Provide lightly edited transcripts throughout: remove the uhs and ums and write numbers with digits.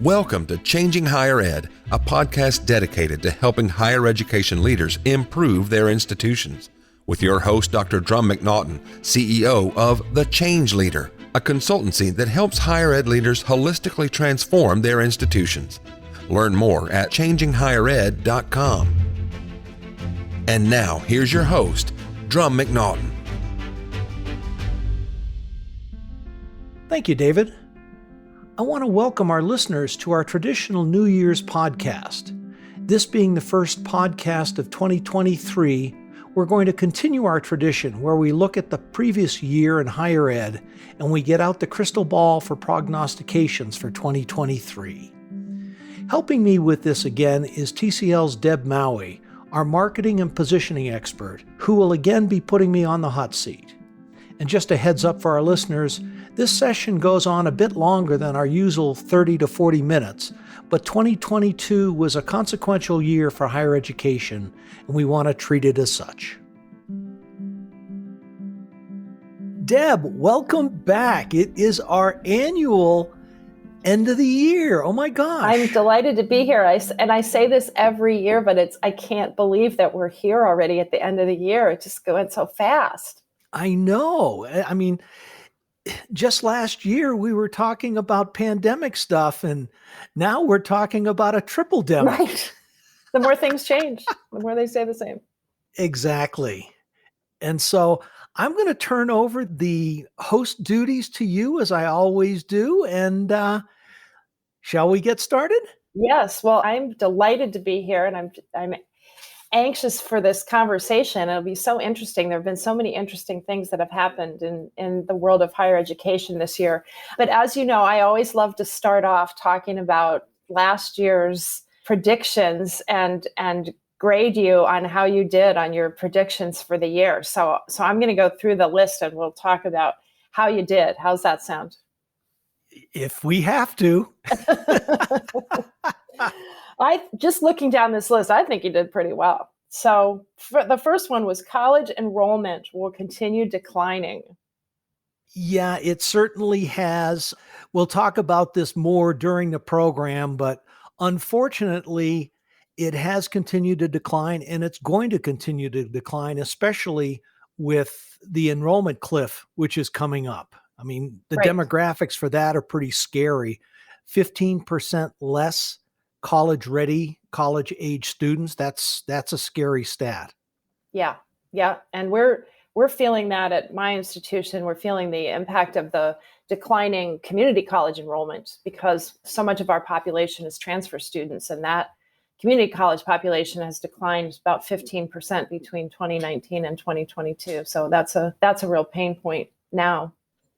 Welcome to Changing Higher Ed, a podcast dedicated to helping higher education leaders improve their institutions. With your host, Dr. Drumm McNaughton, CEO of The Change Leader, a consultancy that helps higher ed leaders holistically transform their institutions. Learn more at changinghighered.com. And now, here's your host, Drumm McNaughton. Thank you, David. I want to welcome our listeners to our traditional New Year's podcast. This being the first podcast of 2023, we're going to continue our tradition where we look at the previous year in higher ed and we get out the crystal ball for prognostications for 2023. Helping me with this again is TCL's Deb Maue, our marketing and positioning expert, who will again be putting me on the hot seat. And just a heads up for our listeners, this session goes on a bit longer than our usual 30 to 40 minutes, but 2022 was a consequential year for higher education, and we want to treat it as such. Deb, welcome back. It is our annual end of the year. Oh my gosh. I'm delighted to be here. I say this every year, but I can't believe that we're here already at the end of the year. It just went so fast. I know. I mean, just last year we were talking about pandemic stuff, and now we're talking about a triple-demic. Right. The more things change, the more they stay the same. Exactly. And so I'm going to turn over the host duties to you as I always do. And shall we get started? Yes. Well, I'm delighted to be here, and I'm anxious for this conversation. It'll be so interesting. There have been so many interesting things that have happened in the world of higher education this year. But as you know, I always love to start off talking about last year's predictions and grade you on how you did on your predictions for the year. So I'm going to go through the list and we'll talk about how you did. How's that sound? If we have to. Just looking down this list, I think you did pretty well. So the first one was college enrollment will continue declining. Yeah, it certainly has. We'll talk about this more during the program, but unfortunately, it has continued to decline, and it's going to continue to decline, especially with the enrollment cliff, which is coming up. I mean, the Right. demographics for that are pretty scary. 15% less college-ready, college-age students. That's a scary stat. Yeah. And we're feeling that at my institution. We're feeling the impact of the declining community college enrollment because so much of our population is transfer students, and that community college population has declined about 15% between 2019 and 2022. So that's a real pain point now.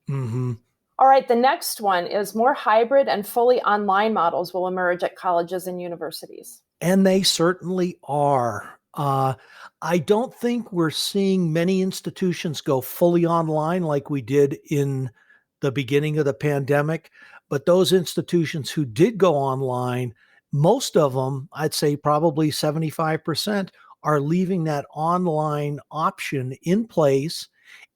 Mm-hmm. All right, the next one is more hybrid and fully online models will emerge at colleges and universities. And they certainly are. I don't think we're seeing many institutions go fully online like we did in the beginning of the pandemic, but those institutions who did go online, most of them, I'd say probably 75%, are leaving that online option in place,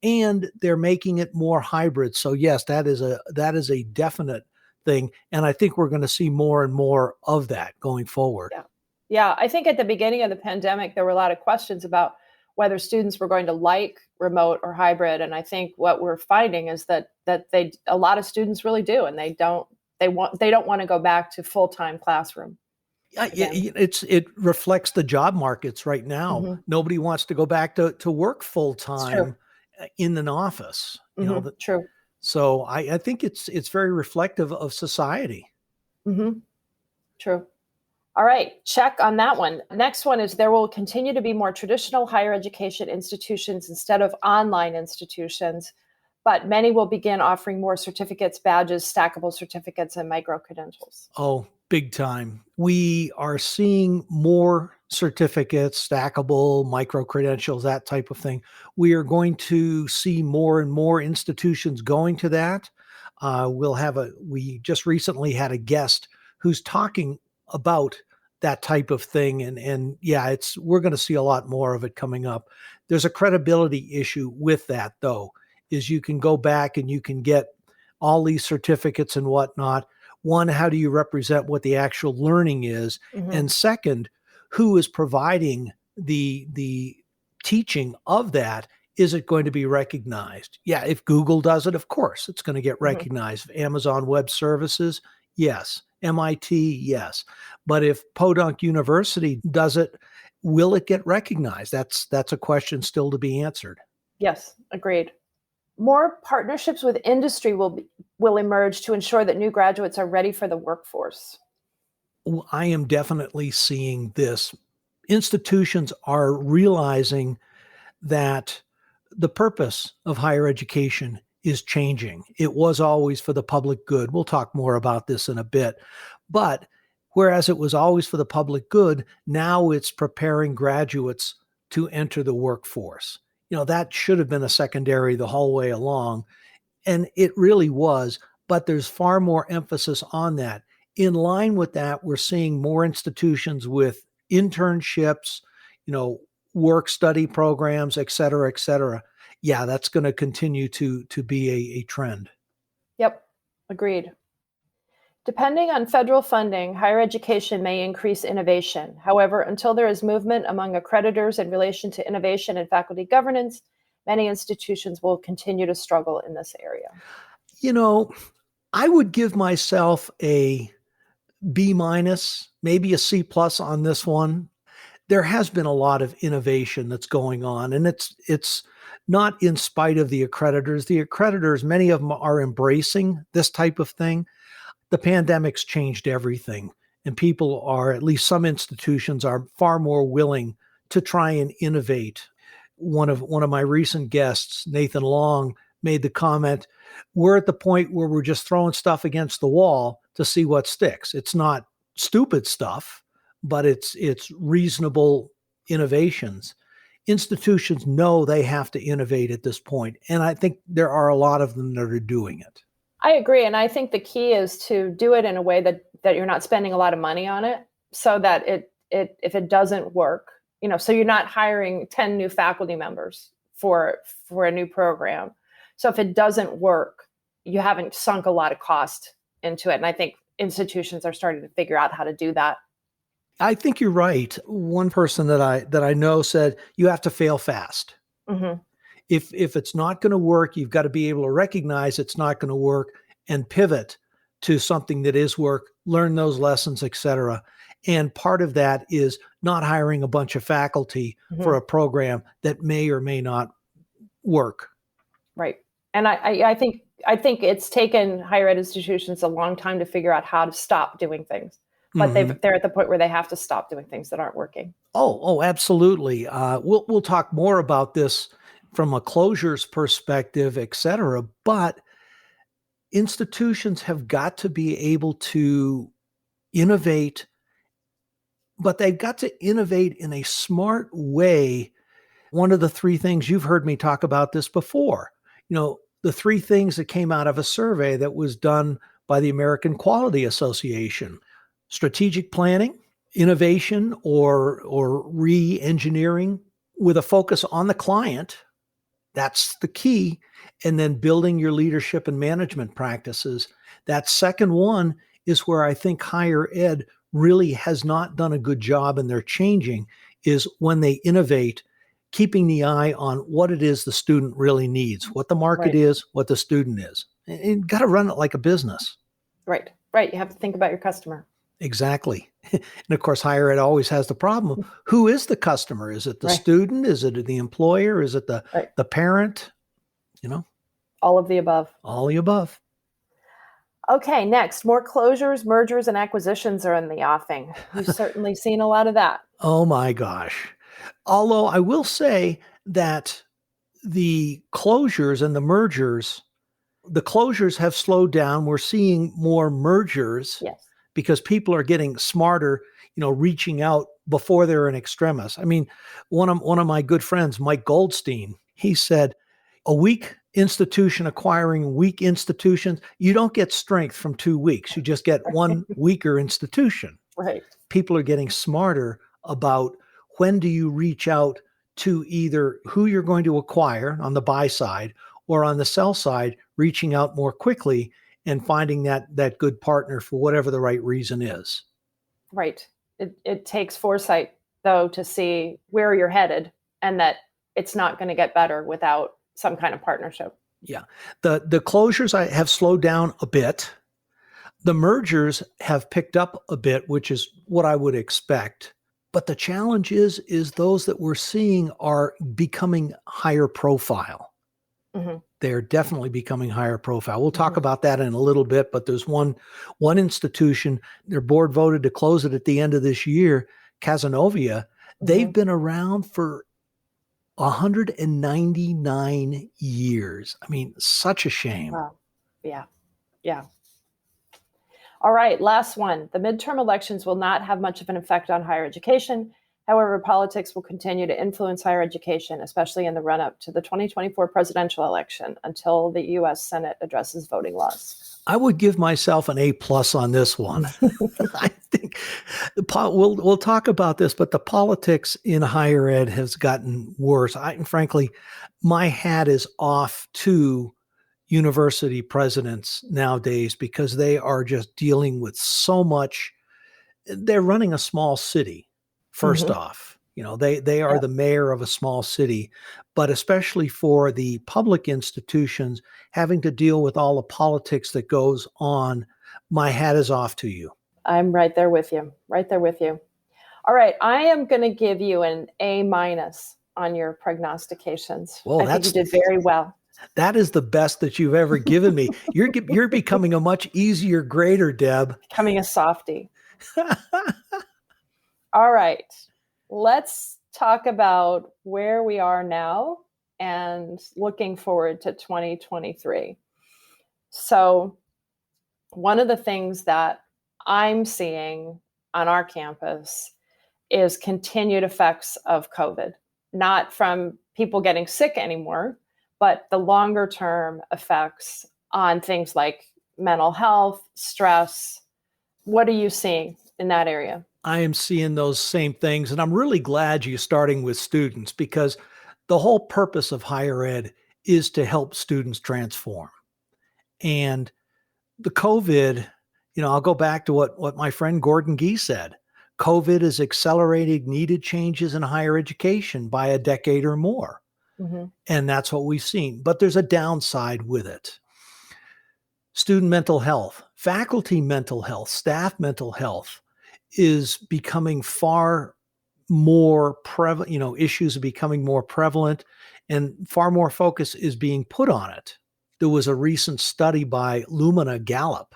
and they're making it more hybrid. So yes, that is a definite thing. And I think we're going to see more and more of that going forward. Yeah. I think at the beginning of the pandemic, there were a lot of questions about whether students were going to like remote or hybrid. And I think what we're finding is that a lot of students really do, and they don't want to go back to full-time classroom. It reflects the job markets right now. Mm-hmm. Nobody wants to go back to work full-time in an office. True. So I think it's very reflective of society. Mm-hmm. True. All right, check on that one. Next one is there will continue to be more traditional higher education institutions instead of online institutions, but many will begin offering more certificates, badges, stackable certificates, and micro-credentials. Oh, big time. We are seeing more certificates, stackable, micro-credentials, that type of thing. We are going to see more and more institutions going to that. We just recently had a guest who's talking about that type of thing. And yeah, we're going to see a lot more of it coming up. There's a credibility issue with that though, is you can go back and you can get all these certificates and whatnot. One, how do you represent what the actual learning is? And second, who is providing the teaching of that? Is it going to be recognized? Yeah, if Google does it, of course, it's going to get recognized. Amazon Web Services, yes. MIT, yes. But if Podunk University does it, will it get recognized? That's a question still to be answered. Yes, agreed. More partnerships with industry will emerge to ensure that new graduates are ready for the workforce. I am definitely seeing this. Institutions are realizing that the purpose of higher education is changing. It was always for the public good. We'll talk more about this in a bit. But whereas it was always for the public good, now it's preparing graduates to enter the workforce. That should have been a secondary the whole way along. And it really was, but there's far more emphasis on that. In line with that, we're seeing more institutions with internships, work study programs, et cetera, et cetera. Yeah, that's going to continue to be a trend. Yep, agreed. Depending on federal funding, higher education may increase innovation. However, until there is movement among accreditors in relation to innovation and faculty governance, many institutions will continue to struggle in this area. I would give myself a B-, maybe a C+ on this one. There has been a lot of innovation that's going on, and it's not in spite of the accreditors. The accreditors, many of them are embracing this type of thing. The pandemic's changed everything, and people are, at least some institutions, are far more willing to try and innovate. One of my recent guests, Nathan Long, made the comment, we're at the point where we're just throwing stuff against the wall to see what sticks. It's not stupid stuff, but it's reasonable innovations. Institutions know they have to innovate at this point, and I think there are a lot of them that are doing it. I agree, and I think the key is to do it in a way that you're not spending a lot of money on it, so that if it doesn't work, so you're not hiring 10 new faculty members for a new program. So if it doesn't work, you haven't sunk a lot of cost into it. And I think institutions are starting to figure out how to do that. I think you're right. One person that I know said, you have to fail fast. Mm-hmm. If it's not going to work, you've got to be able to recognize it's not going to work and pivot to something that is work, learn those lessons, et cetera. And part of that is not hiring a bunch of faculty for a program that may or may not work. Right. And I think it's taken higher ed institutions a long time to figure out how to stop doing things, but they're at the point where they have to stop doing things that aren't working. Oh, absolutely. We'll talk more about this from a closures perspective, et cetera, but institutions have got to be able to innovate, but they've got to innovate in a smart way. One of the three things, you've heard me talk about this before, the three things that came out of a survey that was done by the American Quality Association: strategic planning, innovation or re-engineering with a focus on the client. That's the key. And then building your leadership and management practices. That second one is where I think higher ed really has not done a good job, and they're changing, is when they innovate, keeping the eye on what it is the student really needs, what the market is, what the student is. And you've got to run it like a business. Right. You have to think about your customer. Exactly. And of course, higher ed always has the problem. Who is the customer? Is it the student? Is it the employer? Is it the parent? All of the above. All the above. Okay, next, more closures, mergers, and acquisitions are in the offing. You've certainly seen a lot of that. Oh my gosh. Although I will say that the closures and the closures have slowed down. We're seeing more mergers. Yes. Because people are getting smarter, reaching out before they're an extremis. I mean, one of my good friends, Mike Goldstein, he said, a weak institution acquiring weak institutions, you don't get strength from 2 weeks. You just get one weaker institution. Right. People are getting smarter about when do you reach out to either who you're going to acquire on the buy side or on the sell side, reaching out more quickly and finding that good partner for whatever the right reason is. Right. It takes foresight, though, to see where you're headed and that it's not going to get better without some kind of partnership. Yeah. The closures have slowed down a bit. The mergers have picked up a bit, which is what I would expect. But the challenge is those that we're seeing are becoming higher profile. Mm-hmm. They're definitely becoming higher profile. We'll talk about that in a little bit, but there's one institution, their board voted to close it at the end of this year, Cazenovia. They've been around for 199 years. I mean, such a shame. Wow. Yeah. Yeah. All right, last one. The midterm elections will not have much of an effect on higher education. However, politics will continue to influence higher education, especially in the run-up to the 2024 presidential election until the U.S. Senate addresses voting laws. I would give myself an A+ on this one. I think we'll talk about this, but the politics in higher ed has gotten worse. Frankly, my hat is off to university presidents nowadays because they are just dealing with so much. They're running a small city. First off, they are the mayor of a small city, but especially for the public institutions having to deal with all the politics that goes on, my hat is off to you. I'm right there with you. Right there with you. All right. I am going to give you an A- on your prognostications. Well, I think you did very well. That is the best that you've ever given me. You're becoming a much easier grader, Deb. Becoming a softie. All right, let's talk about where we are now and looking forward to 2023. So one of the things that I'm seeing on our campus is continued effects of COVID, not from people getting sick anymore, but the longer term effects on things like mental health, stress. What are you seeing in that area? I am seeing those same things. And I'm really glad you're starting with students because the whole purpose of higher ed is to help students transform. And the COVID, I'll go back to what my friend Gordon Gee said. COVID has accelerated needed changes in higher education by a decade or more. And that's what we've seen. But there's a downside with it. Student mental health, faculty mental health, staff mental health is becoming far more prevalent, issues are becoming more prevalent and far more focus is being put on it. There was a recent study by Lumina Gallup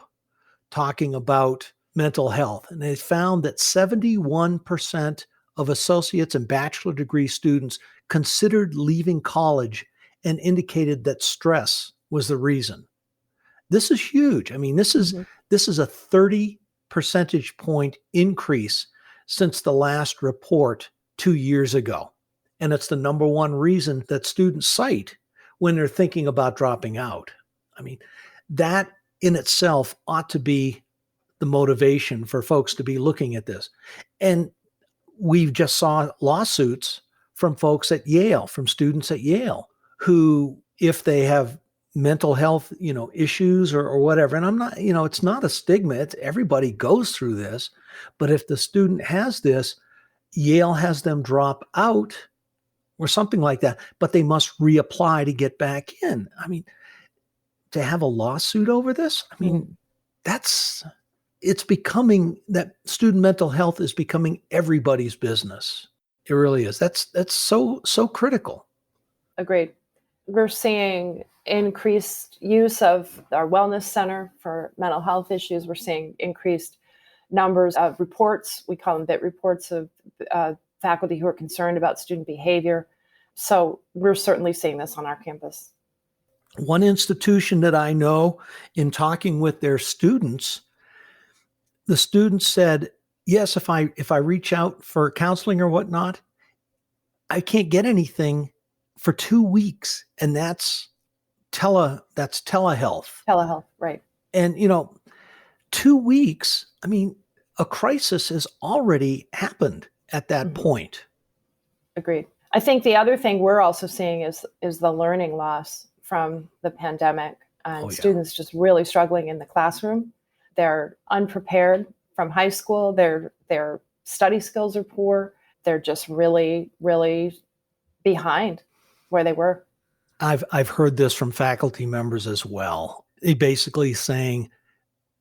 talking about mental health, and they found that 71% of associates and bachelor degree students considered leaving college and indicated that stress was the reason. This is huge. I mean, this is a 30 percentage point increase since the last report 2 years ago. And it's the number one reason that students cite when they're thinking about dropping out. I mean, that in itself ought to be the motivation for folks to be looking at this. And we just saw lawsuits from folks at Yale, from students at Yale, who, if they have mental health, issues or whatever. And I'm not, it's not a stigma. Everybody goes through this. But if the student has this, Yale has them drop out or something like that, but they must reapply to get back in. I mean, to have a lawsuit over this, I mean, it's becoming that student mental health is becoming everybody's business. It really is. That's so critical. Agreed. We're seeing increased use of our wellness center for mental health issues. We're seeing increased numbers of reports. We call them BIT reports of faculty who are concerned about student behavior. So we're certainly seeing this on our campus. One institution that I know, in talking with their students, the students said, yes, if I reach out for counseling or whatnot, I can't get anything for 2 weeks. And that's telehealth. Telehealth, right. And, 2 weeks, I mean, a crisis has already happened at that point. Agreed. I think the other thing we're also seeing is the learning loss from the pandemic. and Oh, yeah. students just really struggling in the classroom. They're unprepared from high school. Their study skills are poor. They're just really, really behind where they were. I've heard this from faculty members as well. They basically saying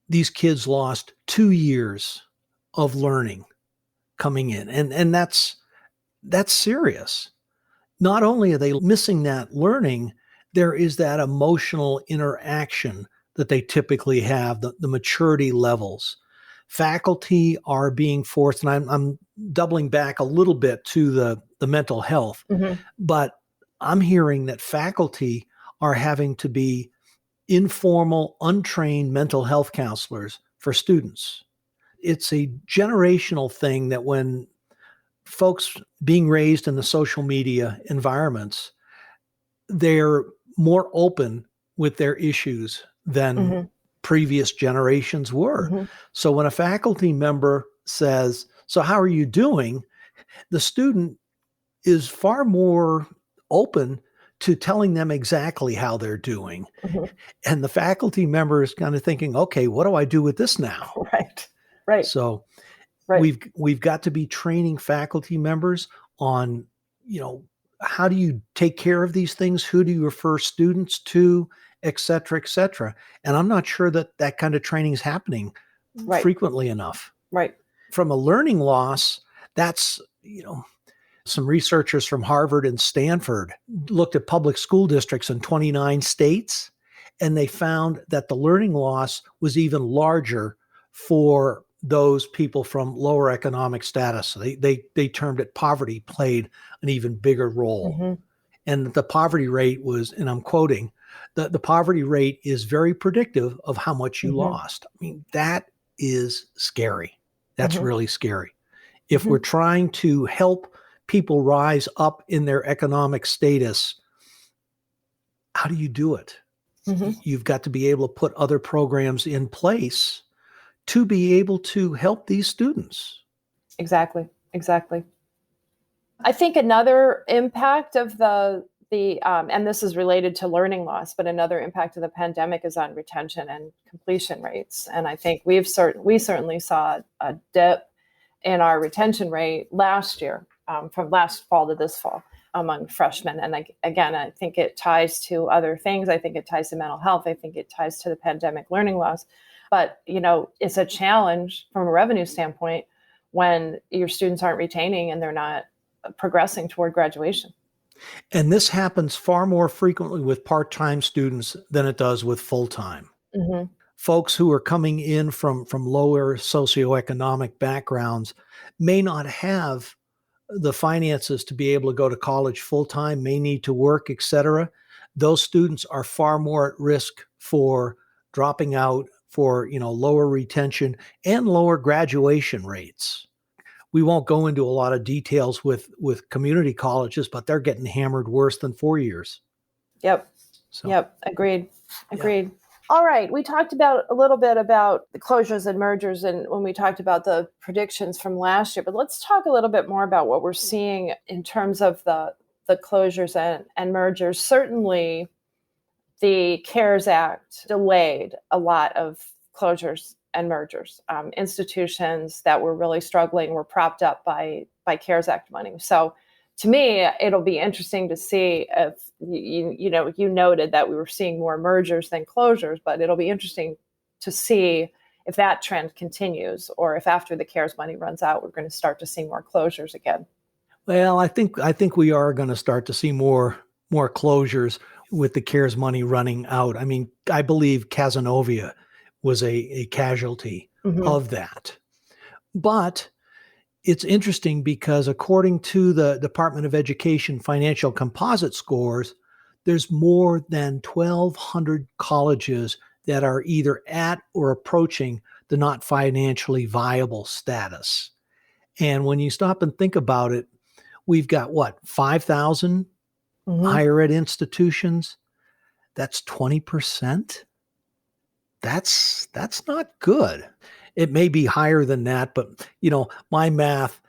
these kids lost 2 years of learning coming in. And that's serious. Not only are they missing that learning, there is that emotional interaction that they typically have, the maturity levels. Faculty are being forced, and I'm doubling back a little bit to the mental health, but I'm hearing that faculty are having to be informal, untrained mental health counselors for students. It's a generational thing that when folks being raised in the social media environments, they're more open with their issues than previous generations were. So when a faculty member says, "So how are you doing?" the student is far more open to telling them exactly how they're doing. And the faculty member is kind of thinking, okay, what do I do with this now? Right. So Right. we've got to be training faculty members on, how do you take care of these things? Who do you refer students to, et cetera, et cetera. And I'm not sure that kind of training is happening frequently enough. Right. From a learning loss, that's, some researchers from Harvard and Stanford looked at public school districts in 29 states, and they found that the learning loss was even larger for those people from lower economic status. So they termed it poverty played an even bigger role. And the poverty rate was, and I'm quoting, the poverty rate is very predictive of how much you lost. I mean, that is scary. That's really scary. If we're trying to help people rise up in their economic status, how do you do it? You've got to be able to put other programs in place to be able to help these students. Exactly. I think another impact of the and this is related to learning loss, but another impact of the pandemic is on retention and completion rates. And I think we certainly saw a dip in our retention rate last year, from last fall to this fall among freshmen. And I think it ties to other things. I think it ties to mental health. I think it ties to the pandemic learning loss. But, it's a challenge from a revenue standpoint when your students aren't retaining and they're not progressing toward graduation. And this happens far more frequently with part-time students than it does with full-time. Folks who are coming in from lower socioeconomic backgrounds may not have the finances to be able to go to college full-time, may need to work, et cetera. Those students are far more at risk for dropping out, for lower retention and lower graduation rates. We won't go into a lot of details with community colleges, but they're getting hammered worse than 4 years. Yep. Agreed. Yeah. All right. We talked a little bit about the closures and mergers, and when we talked about the predictions from last year, but let's talk a little bit more about what we're seeing in terms of the closures and mergers. Certainly, the CARES Act delayed a lot of closures and mergers. Institutions that were really struggling were propped up by CARES Act money. So to me, it'll be interesting to see if, you noted that we were seeing more mergers than closures, but it'll be interesting to see if that trend continues, or if after the CARES money runs out, we're going to start to see more closures again. Well, I think we are going to start to see more closures with the CARES money running out. I mean, I believe Cazenovia was a casualty of that. But it's interesting because according to the Department of Education financial composite scores, there's more than 1,200 colleges that are either at or approaching the not financially viable status. And when you stop and think about it, we've got 5,000 higher ed institutions? That's 20%. That's not good. It may be higher than that, but my math,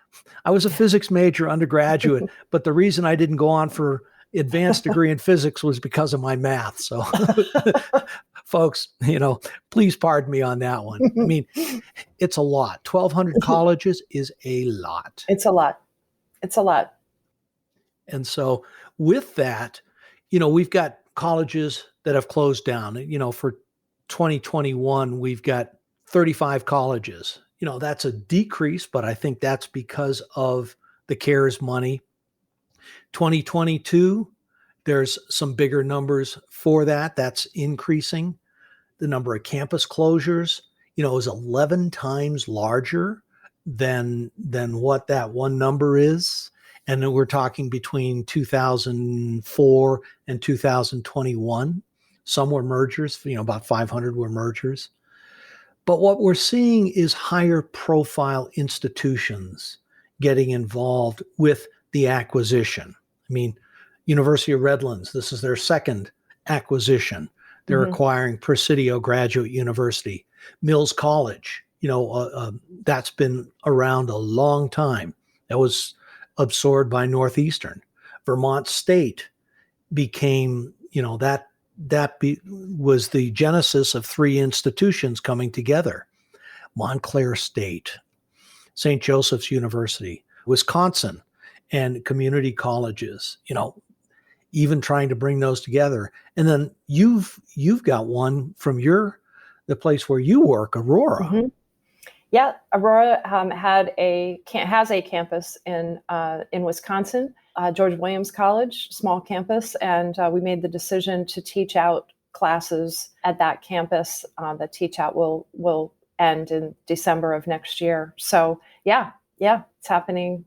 I was a physics major undergraduate, but the reason I didn't go on for advanced degree in physics was because of my math. So folks, please pardon me on that one. I mean, it's a lot. 1,200 colleges is a lot. It's a lot. It's a lot. And so with that, we've got colleges that have closed down. For 2021, we've got 35 colleges. That's a decrease, but I think that's because of the CARES money. 2022, there's some bigger numbers for that. That's increasing. The number of campus closures, is 11 times larger than what that one number is. And then we're talking between 2004 and 2021. Some were mergers, about 500 were mergers. But what we're seeing is higher profile institutions getting involved with the acquisition. I mean, University of Redlands, this is their second acquisition. They're acquiring Presidio Graduate University. Mills College, that's been around a long time. That was absorbed by Northeastern. Vermont State became, was the genesis of three institutions coming together. Montclair State, St. Joseph's University, Wisconsin, and community colleges, even trying to bring those together. And then you've got one from the place where you work, Aurora. Mm-hmm. Yeah, Aurora has a campus in Wisconsin, George Williams College, small campus, and we made the decision to teach out classes at that campus. The teach out will end in December of next year. So yeah, it's happening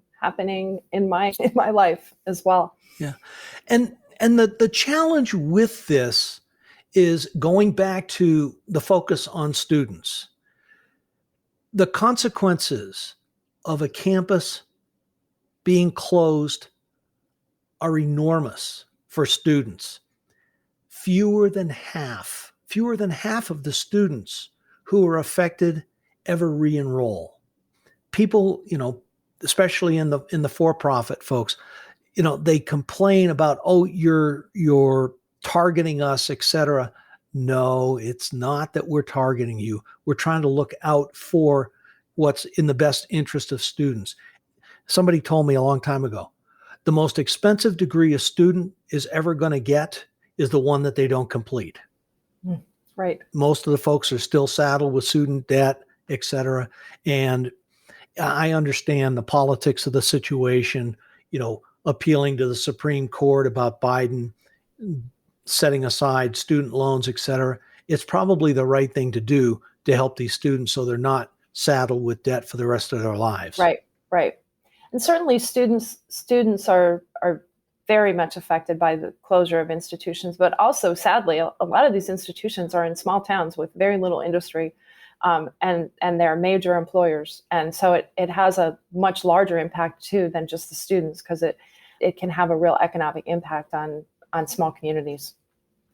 in my life as well. Yeah, and the challenge with this is going back to the focus on students. The consequences of a campus being closed are enormous for students. Fewer than half of the students who are affected ever re-enroll. People, especially in the for-profit folks, they complain about, oh, you're targeting us, etc. No, it's not that we're targeting you. We're trying to look out for what's in the best interest of students. Somebody told me a long time ago, the most expensive degree a student is ever going to get is the one that they don't complete. Right. Most of the folks are still saddled with student debt, etc. And I understand the politics of the situation, appealing to the Supreme Court about Biden setting aside student loans, et cetera. It's probably the right thing to do to help these students so they're not saddled with debt for the rest of their lives. Right. And certainly students are very much affected by the closure of institutions, but also sadly, a lot of these institutions are in small towns with very little industry, and they're major employers. And so it has a much larger impact too than just the students, because it can have a real economic impact on small communities.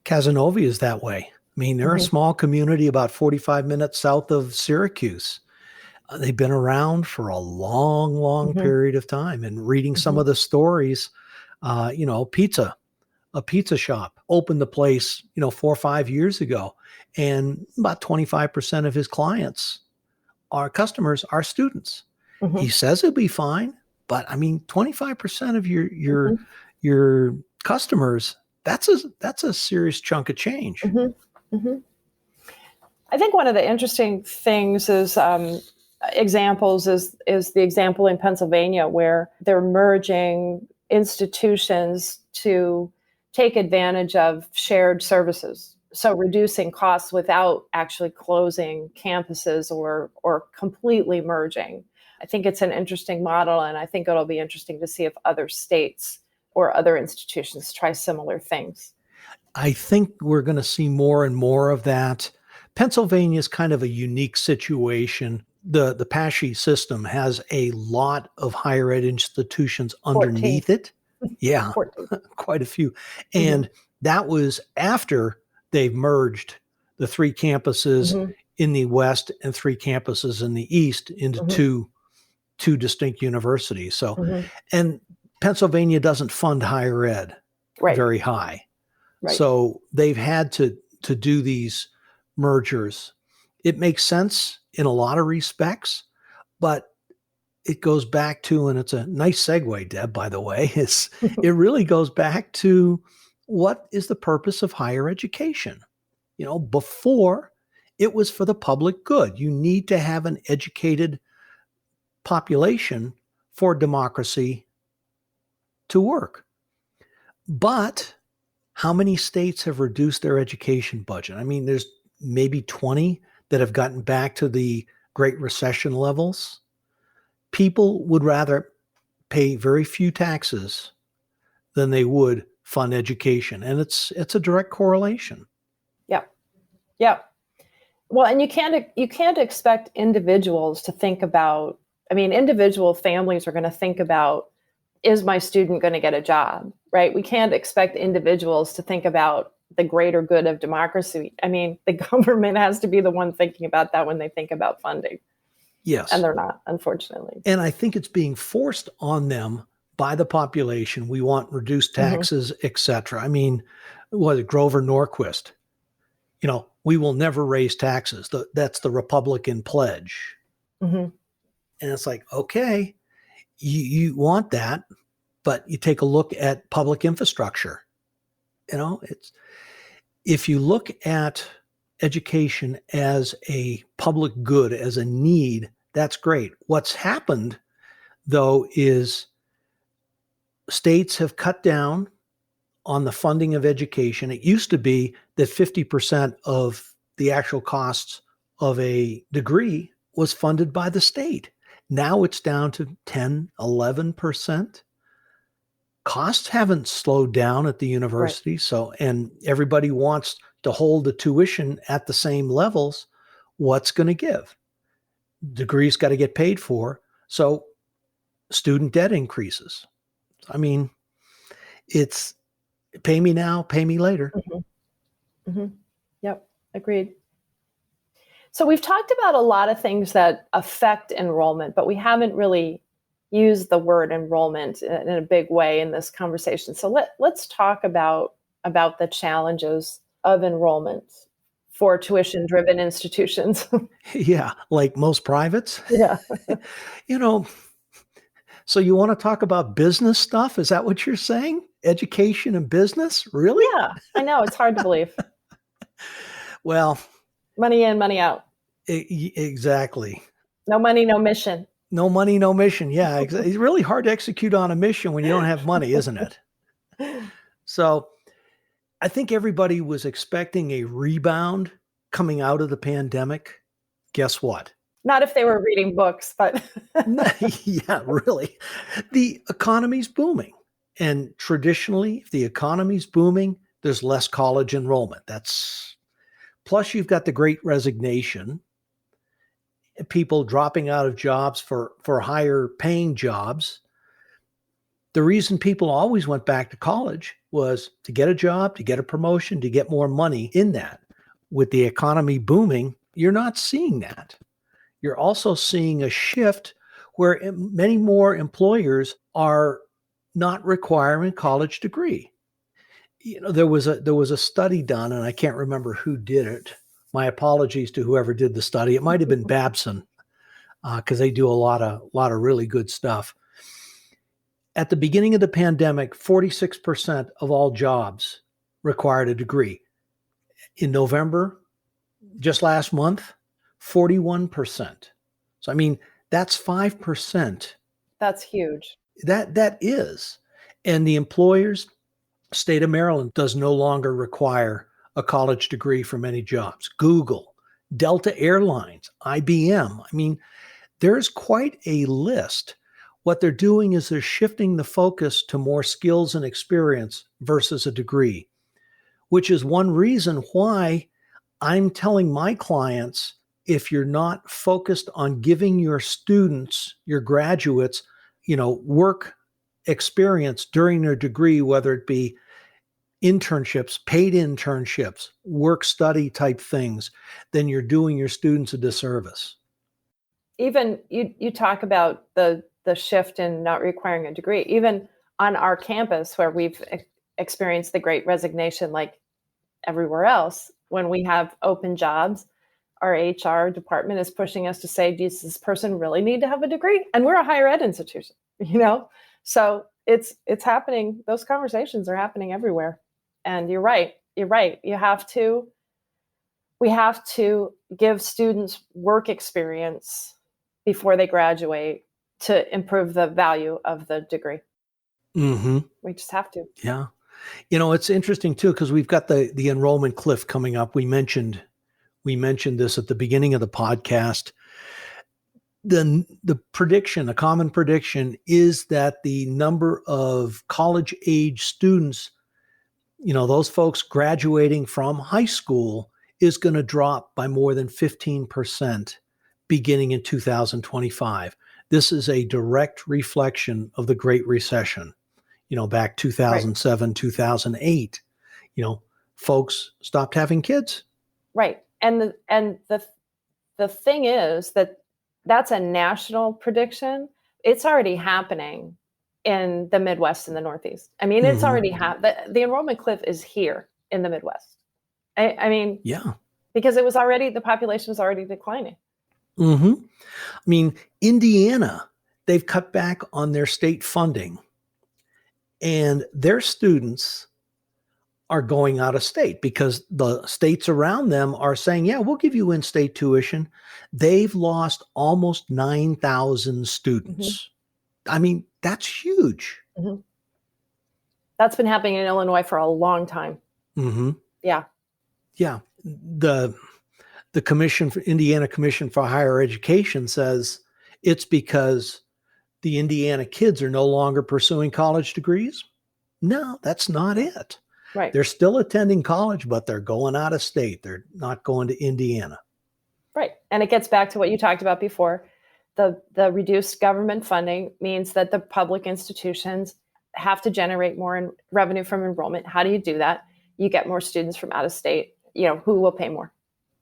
Casanova is that way. I mean, they're a small community about 45 minutes south of Syracuse. They've been around for a long period of time. And reading some of the stories, a pizza shop opened the place, 4 or 5 years ago. And about 25% of his customers are students. He says it'll be fine, but I mean, 25% of your customers, that's a serious chunk of change. I think one of the interesting things is examples is the example in Pennsylvania where they're merging institutions to take advantage of shared services. So reducing costs without actually closing campuses or completely merging. I think it's an interesting model, and I think it'll be interesting to see if other states or other institutions try similar things. I think we're going to see more and more of that. Pennsylvania is kind of a unique situation. The PASHE system has a lot of higher ed institutions underneath 14. it. Yeah, 14. Quite a few. And that was after they've merged the 3 campuses in the West and 3 campuses in the East into two distinct universities. So, and Pennsylvania doesn't fund higher ed. Right. very high. Right. So they've had to do these mergers. It makes sense in a lot of respects, but it goes back to, and it's a nice segue, Deb, by the way, it really goes back to what is the purpose of higher education? Before it was for the public good. You need to have an educated population for democracy to work. But how many states have reduced their education budget? I mean, there's maybe 20 that have gotten back to the Great Recession levels. People would rather pay very few taxes than they would fund education. And it's a direct correlation. Yeah. Yeah. Well, and you can't expect individuals to think about, individual families are going to think about, is my student going to get a job, right? We can't expect individuals to think about the greater good of democracy. The government has to be the one thinking about that when they think about funding. Yes. And they're not, unfortunately. And I think it's being forced on them by the population. We want reduced taxes, et cetera. Was it Grover Norquist? We will never raise taxes. That's the Republican pledge. Mm-hmm. And it's like, okay, you want that, but you take a look at public infrastructure. If you look at education as a public good, as a need, that's great. What's happened, though, is states have cut down on the funding of education. It used to be that 50% of the actual costs of a degree was funded by the state. Now it's down to 10, 11%. Costs haven't slowed down at the university. Right. So, and everybody wants to hold the tuition at the same levels. What's going to give? Degrees got to get paid for. So student debt increases. It's pay me now, pay me later. Mm-hmm. Mm-hmm. Yep. Agreed. So we've talked about a lot of things that affect enrollment, but we haven't really used the word enrollment in a big way in this conversation. So let's talk about the challenges of enrollment for tuition-driven institutions. Yeah, like most privates. Yeah. So you want to talk about business stuff? Is that what you're saying? Education and business? Really? Yeah, I know. It's hard to believe. Well, money in, money out. Exactly. No money, no mission. No money, no mission. Yeah, it's really hard to execute on a mission when you don't have money, isn't it? So I think everybody was expecting a rebound coming out of the pandemic. Guess what? Not if they were reading books, but yeah, really. The economy's booming. And traditionally, if the economy's booming, there's less college enrollment. Plus you've got the Great Resignation, people dropping out of jobs for higher paying jobs. The reason people always went back to college was to get a job, to get a promotion, to get more money in that. With the economy booming, you're not seeing that. You're also seeing a shift where many more employers are not requiring a college degree. There was a study done, and I can't remember who did it. My apologies to whoever did the study. It might have been Babson, because they do a lot of really good stuff. At the beginning of the pandemic, 46% of all jobs required a degree. In November, just last month, 41%. So, that's 5%. That's huge. That is. And the employers, state of Maryland does no longer require a college degree for many jobs. Google, Delta Airlines, IBM. There's quite a list. What they're doing is they're shifting the focus to more skills and experience versus a degree, which is one reason why I'm telling my clients, if you're not focused on giving your students, your graduates, work experience during their degree, whether it be internships, paid internships, work study type things, then you're doing your students a disservice. Even you talk about the shift in not requiring a degree, even on our campus where we've experience the great resignation like everywhere else. When we have open jobs, our HR department is pushing us to say, does this person really need to have a degree? And we're a higher ed institution, So it's happening. Those conversations are happening everywhere. And you're right. We have to give students work experience before they graduate to improve the value of the degree. Mm-hmm. We just have to. Yeah. It's interesting too, because we've got the enrollment cliff coming up. We mentioned this at the beginning of the podcast. The prediction, a common prediction, is that the number of college age students, those folks graduating from high school, is going to drop by more than 15% beginning in 2025. This is a direct reflection of the Great Recession, back 2007, right. 2008, folks stopped having kids. Right. And the thing is that's a national prediction. It's already happening in the Midwest and the Northeast. I mean, it's already the enrollment cliff is here in the Midwest. I mean, yeah, because the population was already declining. Mm-hmm. I mean, Indiana, they've cut back on their state funding, and their students are going out of state because the states around them are saying, yeah, we'll give you in-state tuition. They've lost almost 9,000 students. Mm-hmm. I mean, that's huge. Mm-hmm. That's been happening in Illinois for a long time. Mm-hmm. Yeah. Yeah. The Indiana Commission for Higher Education says it's because the Indiana kids are no longer pursuing college degrees. No, that's not it. Right. They're still attending college, but they're going out of state. They're not going to Indiana. Right. And it gets back to what you talked about before. The reduced government funding means that the public institutions have to generate more revenue from enrollment. How do you do that? You get more students from out of state, who will pay more.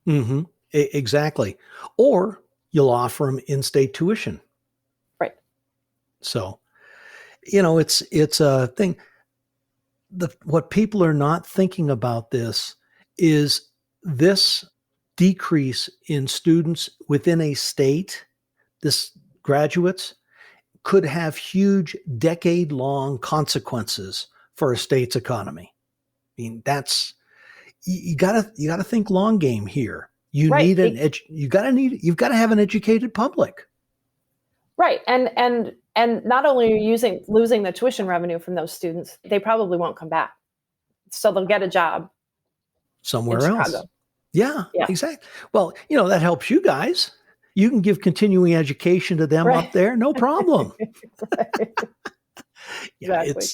Mm-hmm. Exactly. Or you'll offer them in-state tuition. Right. So, it's a thing. What people are not thinking about this is this decrease in students within a state, this graduates, could have huge decade-long consequences for a state's economy. I mean, you gotta think long game here. You've got to have an educated public. Right. And not only are you losing the tuition revenue from those students, they probably won't come back. So they'll get a job somewhere else. Yeah, exactly. Well, that helps you guys. You can give continuing education to them up there, no problem. Yeah, exactly.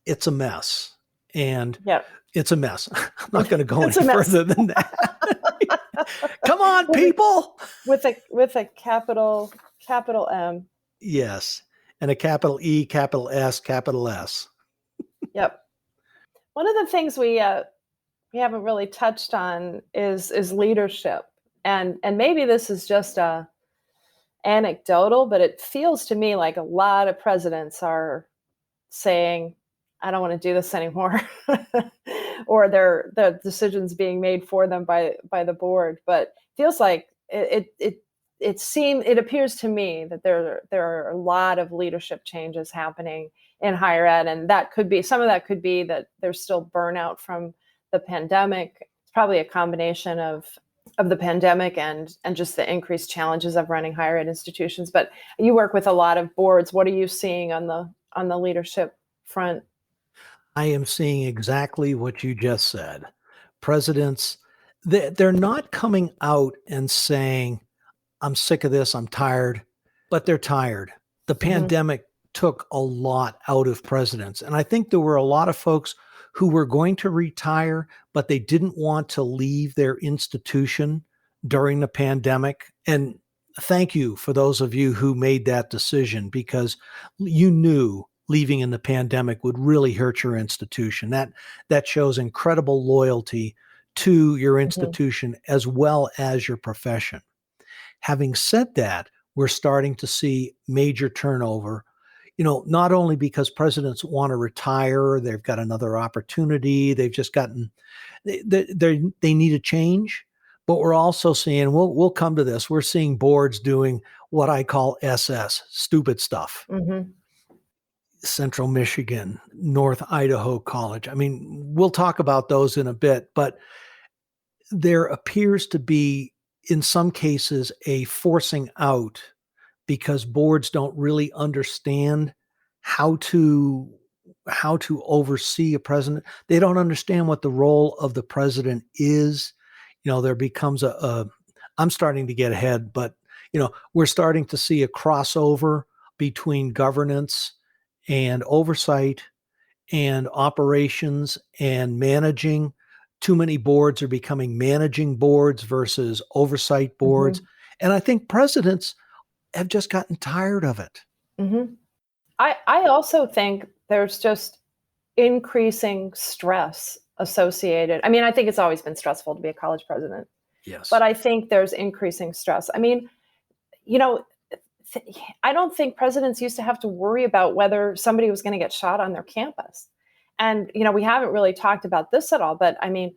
It's a mess. And yeah. It's a mess. I'm not going to go any further than that. Come on, people. With a capital M. Yes. And a capital E, capital S, capital S. Yep. One of the things we haven't really touched on is leadership. And maybe this is just anecdotal, but it feels to me like a lot of presidents are saying, I don't want to do this anymore, or the decisions being made for them by the board. But feels like it appears to me that there are a lot of leadership changes happening in higher ed, and some of that could be that there's still burnout from the pandemic. It's probably a combination of the pandemic and just the increased challenges of running higher ed institutions. But you work with a lot of boards. What are you seeing on the leadership front? I am seeing exactly what you just said. Presidents, they're not coming out and saying, I'm sick of this, I'm tired, but they're tired. The pandemic took a lot out of presidents. And I think there were a lot of folks who were going to retire, but they didn't want to leave their institution during the pandemic. And thank you for those of you who made that decision, because you knew leaving in the pandemic would really hurt your institution. That shows incredible loyalty to your institution as well as your profession. Having said that, we're starting to see major turnover. not only because presidents want to retire, they've got another opportunity, they've just gotten, they need a change, but we're also seeing, we'll come to this, we're seeing boards doing what I call SS, stupid stuff. Mm-hmm. Central Michigan, North Idaho College. I mean, we'll talk about those in a bit, but there appears to be, in some cases, a forcing out because boards don't really understand how to oversee a president. They don't understand what the role of the president is. There becomes I'm starting to get ahead, but we're starting to see a crossover between governance and oversight and operations and managing. Too many boards are becoming managing boards versus oversight boards. Mm-hmm. And I think presidents have just gotten tired of it. Mm-hmm. I also think there's just increasing stress associated. I mean, I think it's always been stressful to be a college president. Yes. But I think there's increasing stress. I mean, I don't think presidents used to have to worry about whether somebody was going to get shot on their campus. And, we haven't really talked about this at all, but I mean,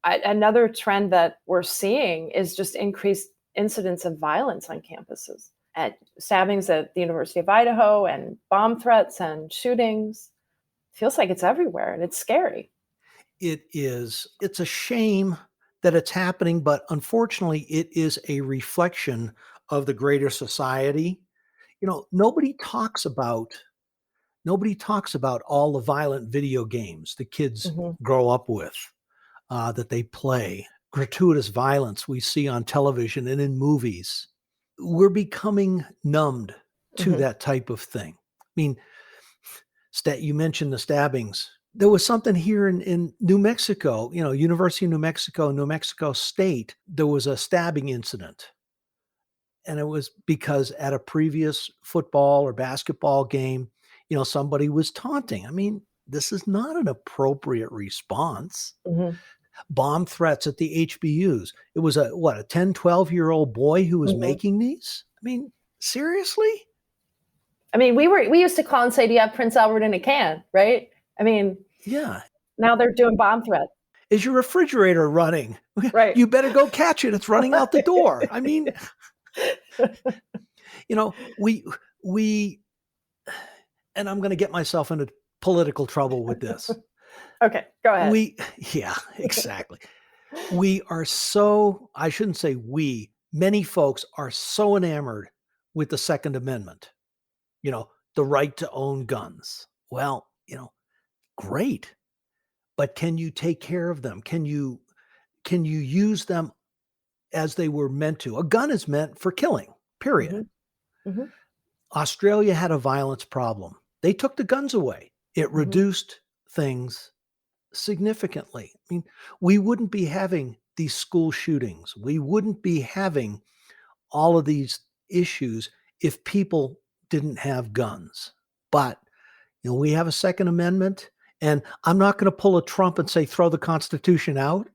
another trend that we're seeing is just increased incidents of violence on campuses, at stabbings at the University of Idaho and bomb threats and shootings. Feels like it's everywhere and it's scary. It is. It's a shame that it's happening, but unfortunately it is a reflection of the greater society. Nobody talks about all the violent video games the kids Mm-hmm. grow up with, that they play, gratuitous violence we see on television and in movies. We're becoming numbed to Mm-hmm. that type of thing. I mean, you mentioned the stabbings. There was something here in New Mexico, University of New Mexico State, there was a stabbing incident. And it was because at a previous football or basketball game, somebody was taunting. I mean, this is not an appropriate response. Mm-hmm. Bomb threats at the HBUs. It was a 10, 12-year-old boy who was Mm-hmm. making these? I mean, seriously? I mean, we used to call and say, do you have Prince Albert in a can, right? I mean, yeah. Now they're doing bomb threats. Is your refrigerator running? Right. You better go catch it. It's running out the door. I mean, we, and I'm going to get myself into political trouble with this. Okay, go ahead. Yeah, exactly. We are so, I shouldn't say many folks are so enamored with the Second Amendment, the right to own guns. Well, great. But can you take care of them? Can you use them as they were meant to? A gun is meant for killing, period. Mm-hmm. Mm-hmm. Australia had a violence problem. They took the guns away. It Mm-hmm. reduced things significantly. I mean, we wouldn't be having these school shootings. We wouldn't be having all of these issues if people didn't have guns. But, we have a Second Amendment, and I'm not going to pull a Trump and say, throw the Constitution out.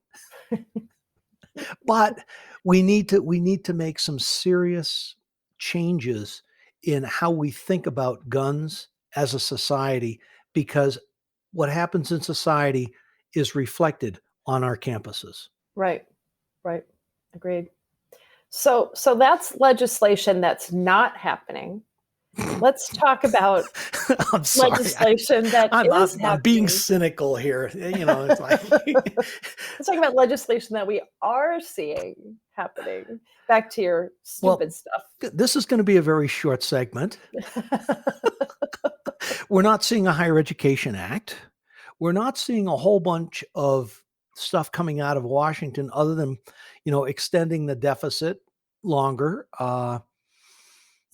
But we need to make some serious changes in how we think about guns as a society, because what happens in society is reflected on our campuses. Right. Agreed. So that's legislation that's not happening. Let's talk about I'm sorry. legislation that is happening. I'm being cynical here. It's like Let's talk about legislation that we are seeing happening. Back to your stupid stuff. This is going to be a very short segment. We're not seeing a Higher Education Act. We're not seeing a whole bunch of stuff coming out of Washington other than, extending the deficit longer.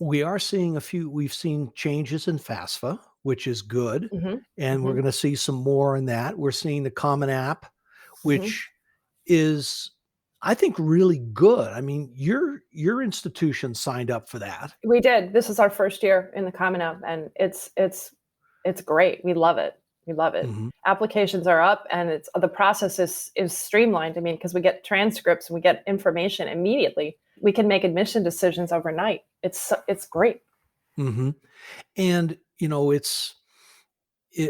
We are seeing we've seen changes in FAFSA, which is good. Mm-hmm. And Mm-hmm. we're going to see some more in that. We're seeing the Common App, which is, I think, really good. I mean, your institution signed up for that. We did. This is our first year in the Common App, and it's great. We love it. Mm-hmm. Applications are up, and the process is streamlined. I mean, because we get transcripts and we get information immediately. We can make admission decisions overnight. It's great. Mm-hmm. And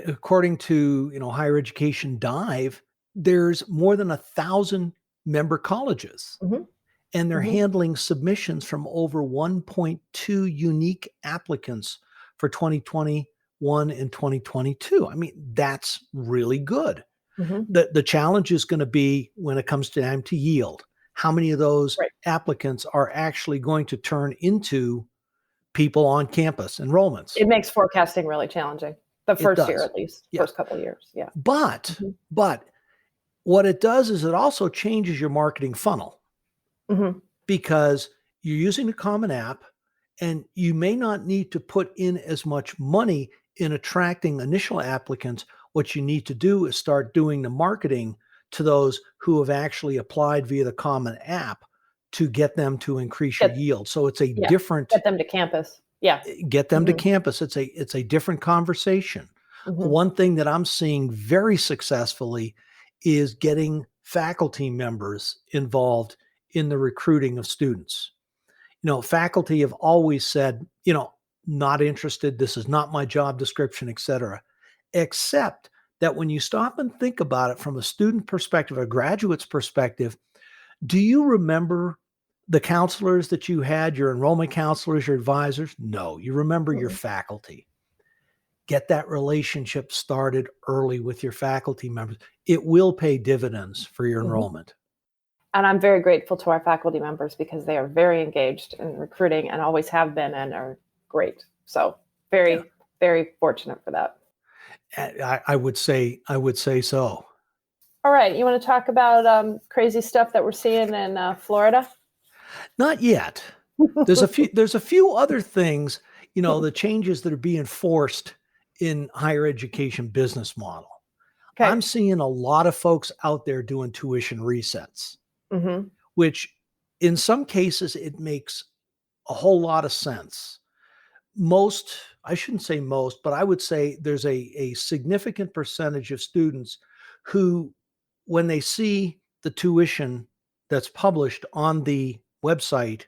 according to, Higher Education Dive, there's more than 1,000 member colleges, Mhm. and they're Mhm. handling submissions from over 1.2 unique applicants for 2021 and 2022. I mean, that's really good. Mhm. The challenge is going to be when it comes time to yield. How many of those Right. applicants are actually going to turn into people on campus enrollments? It makes forecasting really challenging. The It first year, does. at least, Yeah. first couple of years. Yeah. But Mhm. but what it does is it also changes your marketing funnel, Mhm. because you're using a common app and you may not need to put in as much money in attracting initial applicants. What you need to do is start doing the marketing to those who have actually applied via the common app to get them to increase your Get yield. So it's a Yeah. different Get them to campus. Yeah. get them to Mhm. campus. It's a different conversation. Mhm. One thing that I'm seeing very successfully is getting faculty members involved in the recruiting of students. Faculty have always said, not interested, this is not my job description, etc. Except that when you stop and think about it from a student perspective, a graduate's perspective, do you remember the counselors that you had, your enrollment counselors, your advisors? No, you remember your Mhm. faculty. Get that relationship started early with your faculty members. It will pay dividends for your Mhm. enrollment. And I'm very grateful to our faculty members because they are very engaged in recruiting and always have been and are great. So Yeah, very, very fortunate for that. I would say so. All right, you want to talk about crazy stuff that we're seeing in Florida? Not yet. There's a few other things, the changes that are being forced in higher education business model. Okay. I'm seeing a lot of folks out there doing tuition resets, Mm-hmm. which in some cases it makes a whole lot of sense. Most, I shouldn't say most, but I would say there's a significant percentage of students who, when they see the tuition that's published on the website,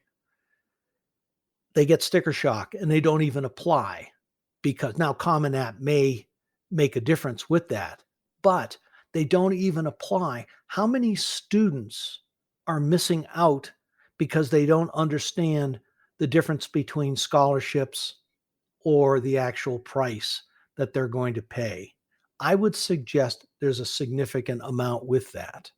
they get sticker shock and they don't even apply, because now Common App may make a difference with that, but they don't even apply. How many students are missing out because they don't understand the difference between scholarships or the actual price that they're going to pay? I would suggest there's a significant amount with that.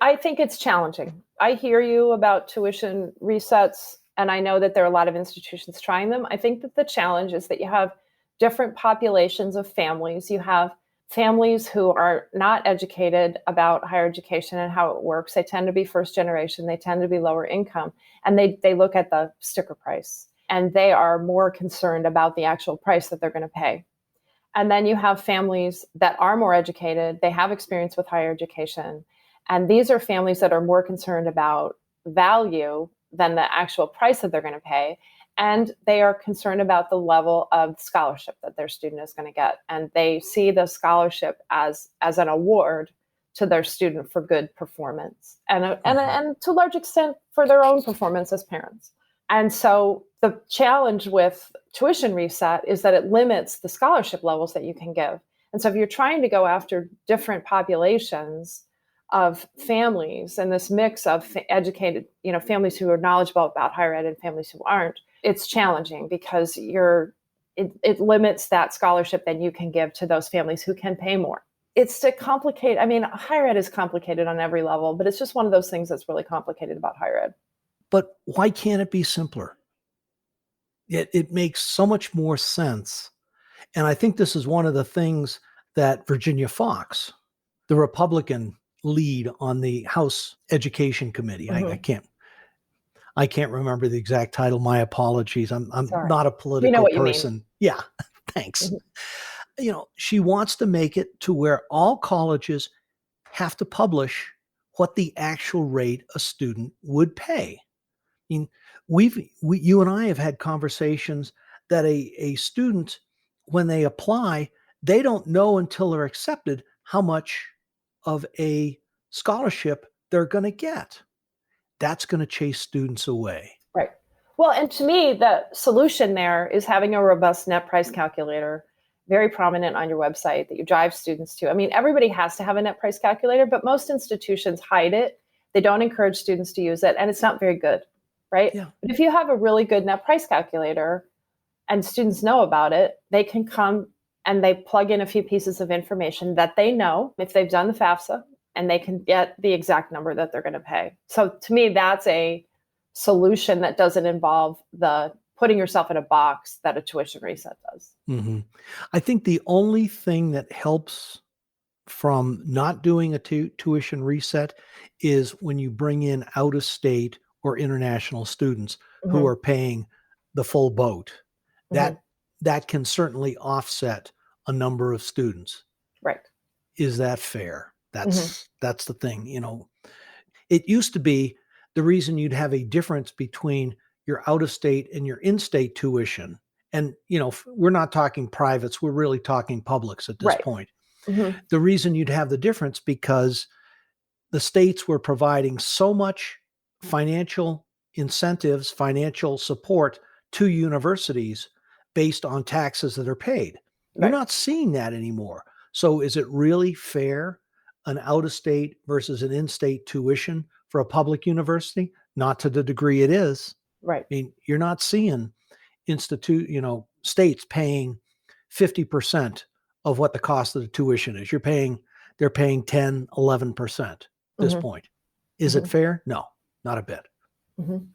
I think it's challenging. I hear you about tuition resets, and I know that there are a lot of institutions trying them. I think that the challenge is that you have different populations of families. You have families who are not educated about higher education and how it works. They tend to be first generation, they tend to be lower income, and they look at the sticker price and they are more concerned about the actual price that they're going to pay. And then you have families that are more educated, they have experience with higher education. And these are families that are more concerned about value than the actual price that they're going to pay. And they are concerned about the level of scholarship that their student is going to get. And they see the scholarship as an award to their student for good performance and to a large extent for their own performance as parents. And so the challenge with tuition reset is that it limits the scholarship levels that you can give. And so if you're trying to go after different populations of families and this mix of educated, families who are knowledgeable about higher ed and families who aren't, it's challenging because it limits that scholarship that you can give to those families who can pay more. It's to complicate. I mean, higher ed is complicated on every level, but it's just one of those things that's really complicated about higher ed. But why can't it be simpler? It makes so much more sense. And I think this is one of the things that Virginia Fox, the Republican lead on the House Education Committee, I, I Mm-hmm. can't I can't remember the exact title. My apologies. I'm Sorry. not a We know political what you mean. person. Yeah, thanks. Mhm. She wants to make it to where all colleges have to publish what the actual rate a student would pay. I mean, you and I have had conversations that a student, when they apply, they don't know until they're accepted how much of a scholarship they're going to get. That's going to chase students away. Right. Well, and to me, the solution there is having a robust net price calculator, very prominent on your website that you drive students to. I mean, everybody has to have a net price calculator, but most institutions hide it. They don't encourage students to use it, and it's not very good, right? Yeah. But if you have a really good net price calculator and students know about it, they can come and they plug in a few pieces of information that they know if they've done the FAFSA, and they can get the exact number that they're going to pay. So to me, that's a solution that doesn't involve the putting yourself in a box that a tuition reset does. Mm-hmm. I think the only thing that helps from not doing a tuition reset is when you bring in out-of-state or international students who Mhm. are paying the full boat. Mhm. That can certainly offset a number of students. Right. Is that fair? That's the thing. It used to be the reason you'd have a difference between your out-of-state and your in-state tuition. And, we're not talking privates, we're really talking publics at this Right. point. Mhm. The reason you'd have the difference because the states were providing so much financial incentives, financial support to universities based on taxes that are paid. You're Right. not seeing that anymore. So is it really fair, an out-of-state versus an in-state tuition for a public university? Not to the degree it is. Right. I mean, you're not seeing states paying 50% of what the cost of the tuition is. They're paying 10, 11% at this Mhm. point. Is it Mhm. fair? No, not a bit. Mhm.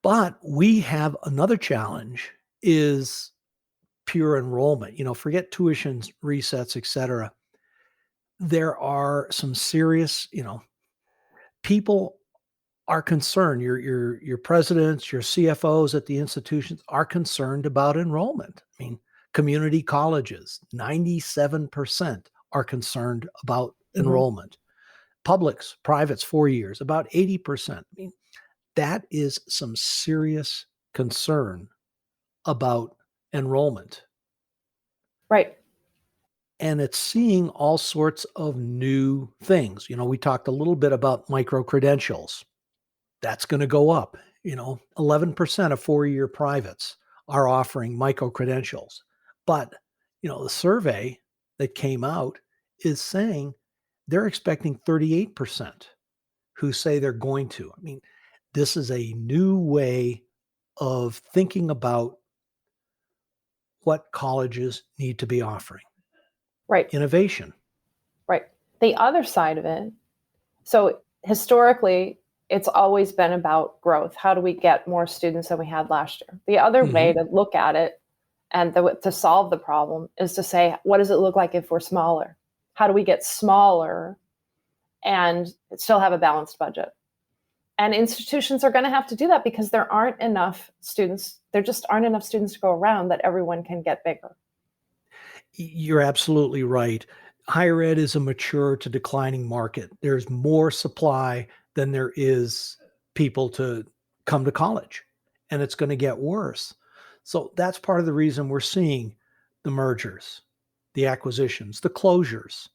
But we have another challenge is pure enrollment. Forget tuitions, resets, etc. There are some serious, people are concerned. Your presidents, your CFOs at the institutions are concerned about enrollment. I mean, community colleges, 97% are concerned about Mhm. enrollment. Publics, privates, 4 years, about 80%. I mean, that is some serious concern about enrollment. Right. And it's seeing all sorts of new things. We talked a little bit about micro credentials. That's going to go up. 11% of 4-year privates are offering micro credentials. But, the survey that came out is saying they're expecting 38% who say they're going to. I mean, this is a new way of thinking about what colleges need to be offering. Right. Innovation. Right. The other side of it, so historically, it's always been about growth. How do we get more students than we had last year? The other way to look at it and to solve the problem is to say, what does it look like if we're smaller? How do we get smaller and still have a balanced budget? And institutions are going to have to do that because there aren't enough students. There just aren't enough students to go around that everyone can get bigger. You're absolutely right. Higher ed is a mature to declining market. There's more supply than there is people to come to college, and it's going to get worse. So that's part of the reason we're seeing the mergers, the acquisitions, the closures.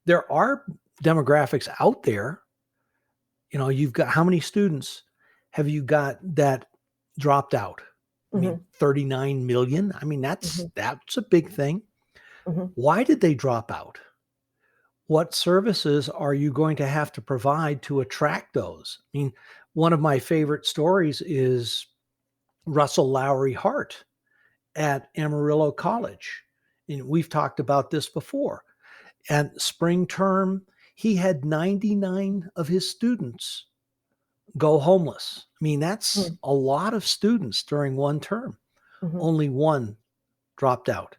There are demographics out there. You've got how many students have you got that dropped out? I mean, 39 million. I mean, that's a big thing. Why did they drop out? What services are you going to have to provide to attract those? I mean, one of my favorite stories is Russell Lowry Hart at Amarillo College. And we've talked about this before. At spring term, he had 99 of his students go homeless. I mean, that's a lot of students during one term. Only one dropped out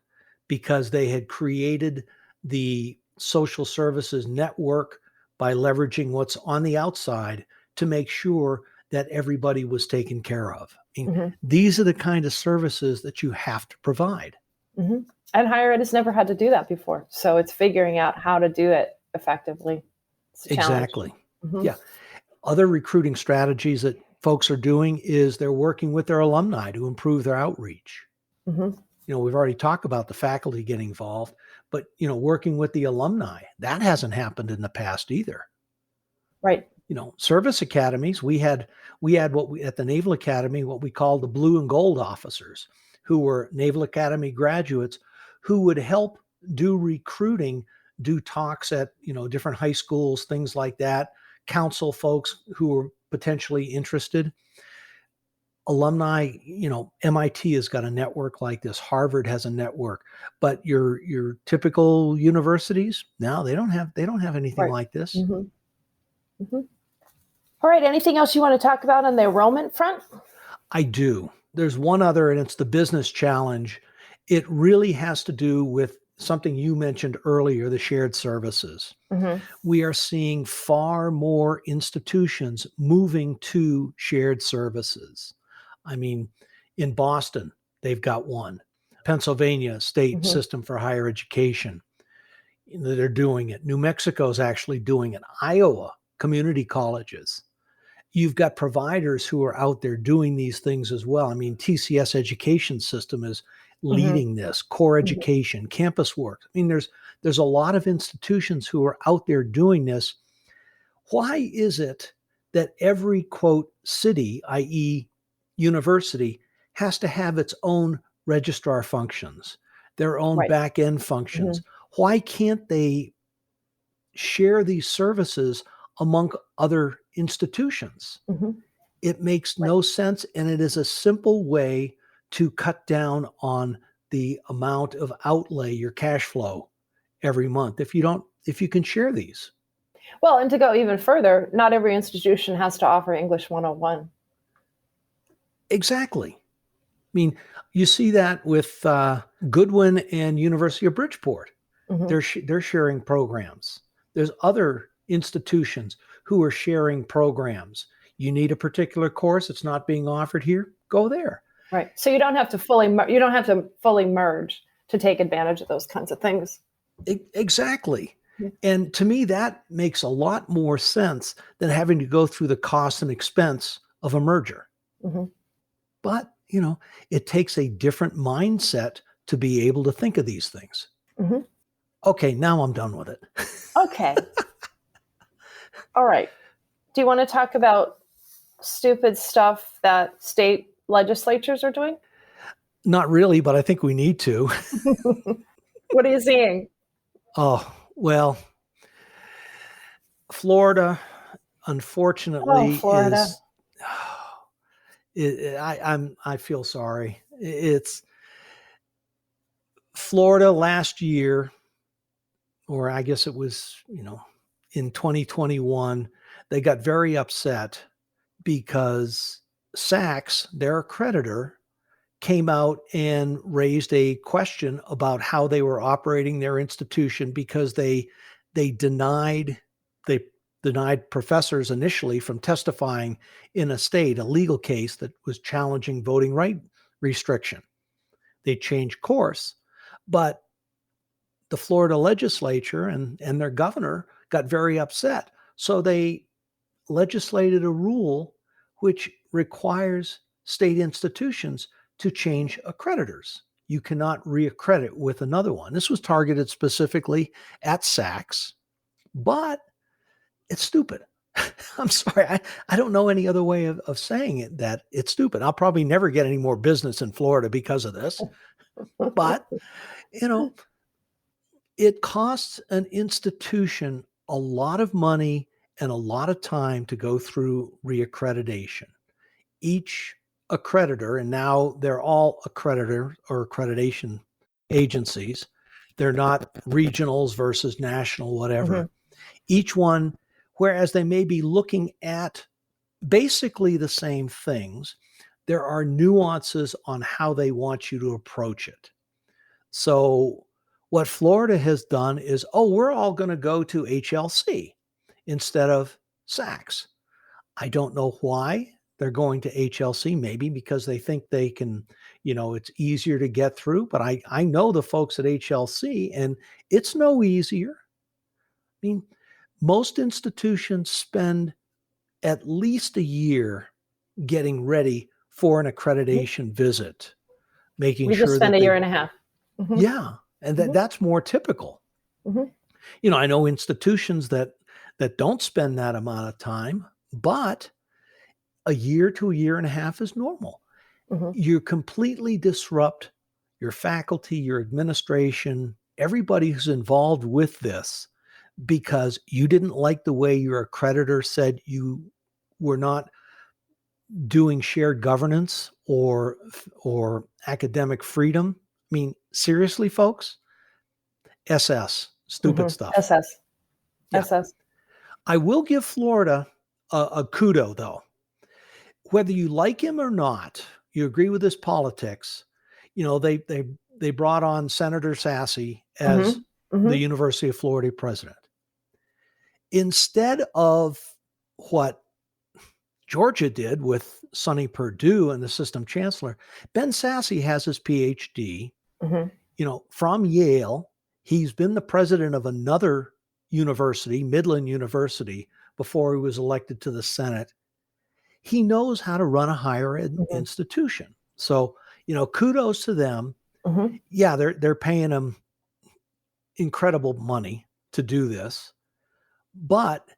because they had created the social services network by leveraging what's on the outside to make sure that everybody was taken care of. I mean, these are the kind of services that you have to provide. And higher ed has never had to do that before. So it's figuring out how to do it effectively. It's a challenge. Exactly. Yeah. Other recruiting strategies that folks are doing is they're working with their alumni to improve their outreach. We've already talked about the faculty getting involved, but, working with the alumni, that hasn't happened in the past either. Right. service academies. We had at the Naval Academy, what we call the blue and gold officers, who were Naval Academy graduates who would help do recruiting, do talks at, different high schools, things like that, counsel folks who were potentially interested. Alumni, MIT has got a network like this. Harvard has a network, but your typical universities, no, they don't have anything like this. Mm-hmm. Mm-hmm. All right. Anything else you want to talk about on the enrollment front? I do. There's one other, and it's the business challenge. It really has to do with something you mentioned earlier, the shared services. Mm-hmm. We are seeing far more institutions moving to shared services. I mean, in Boston, they've got one. Pennsylvania State Mm-hmm. System for Higher Education, they're doing it. New Mexico is actually doing it. Iowa community colleges. You've got providers who are out there doing these things as well. I mean, TCS Education System is leading this, core education, campus work. I mean, there's a lot of institutions who are out there doing this. Why is it that every, quote, city, i.e. university, has to have its own registrar functions, their own Right. back end functions? Why can't they share these services among other institutions? It makes no sense, and it is a simple way to cut down on the amount of outlay, your cash flow every month, if you can share these. Well, and to go even further, not every institution has to offer English 101. Exactly. I mean, you see that with Goodwin and University of Bridgeport. They're sharing programs. There's other institutions who are sharing programs. You need a particular course that's not being offered here, go there. Right. So you don't have to fully merge to take advantage of those kinds of things. Exactly. And to me, that makes a lot more sense than having to go through the cost and expense of a merger. But, it takes a different mindset to be able to think of these things. Okay, now I'm done with it. Okay. All right. Do you want to talk about stupid stuff that state legislatures are doing? Not really, but I think we need to. What are you seeing? Oh, well, Florida, unfortunately, Florida. I feel sorry. It's Florida last year, or I guess it was, in 2021, they got very upset because Sachs, their accreditor, came out and raised a question about how they were operating their institution because they denied professors initially from testifying in a legal case that was challenging voting right restriction. They changed course, but the Florida legislature and their governor got very upset. So they legislated a rule which requires state institutions to change accreditors. You cannot reaccredit with another one. This was targeted specifically at Sachs, but it's stupid. I'm sorry. I don't know any other way of saying it, that it's stupid. I'll probably never get any more business in Florida because of this. But, it costs an institution a lot of money and a lot of time to go through reaccreditation. Each accreditor, and now they're all accreditor or accreditation agencies. They're not regionals versus national, whatever. Each one, whereas they may be looking at basically the same things, there are nuances on how they want you to approach it. So what Florida has done is, we're all going to go to HLC instead of Sachs. I don't know why they're going to HLC, maybe because they think they can, it's easier to get through. But I know the folks at HLC, and it's no easier. I mean, most institutions spend at least a year getting ready for an accreditation visit, making We sure just spent a year and a half. Yeah. And that's more typical. I know institutions that that don't spend that amount of time, but a year to a year and a half is normal. Mm-hmm. You completely disrupt your faculty, your administration, everybody who's involved with this because you didn't like the way your accreditor said you were not doing shared governance or academic freedom. I mean, seriously, folks, stupid stuff. SS. Yeah. SS. I will give Florida a kudo, though. Whether you like him or not, you agree with his politics. They brought on Senator Sassy as the University of Florida president. Instead of what Georgia did with Sonny Perdue and the system chancellor, Ben Sasse has his PhD, from Yale. He's been the president of another university, Midland University, before he was elected to the Senate. He knows how to run a higher ed institution. So, kudos to them. Yeah, they're paying him incredible money to do this, but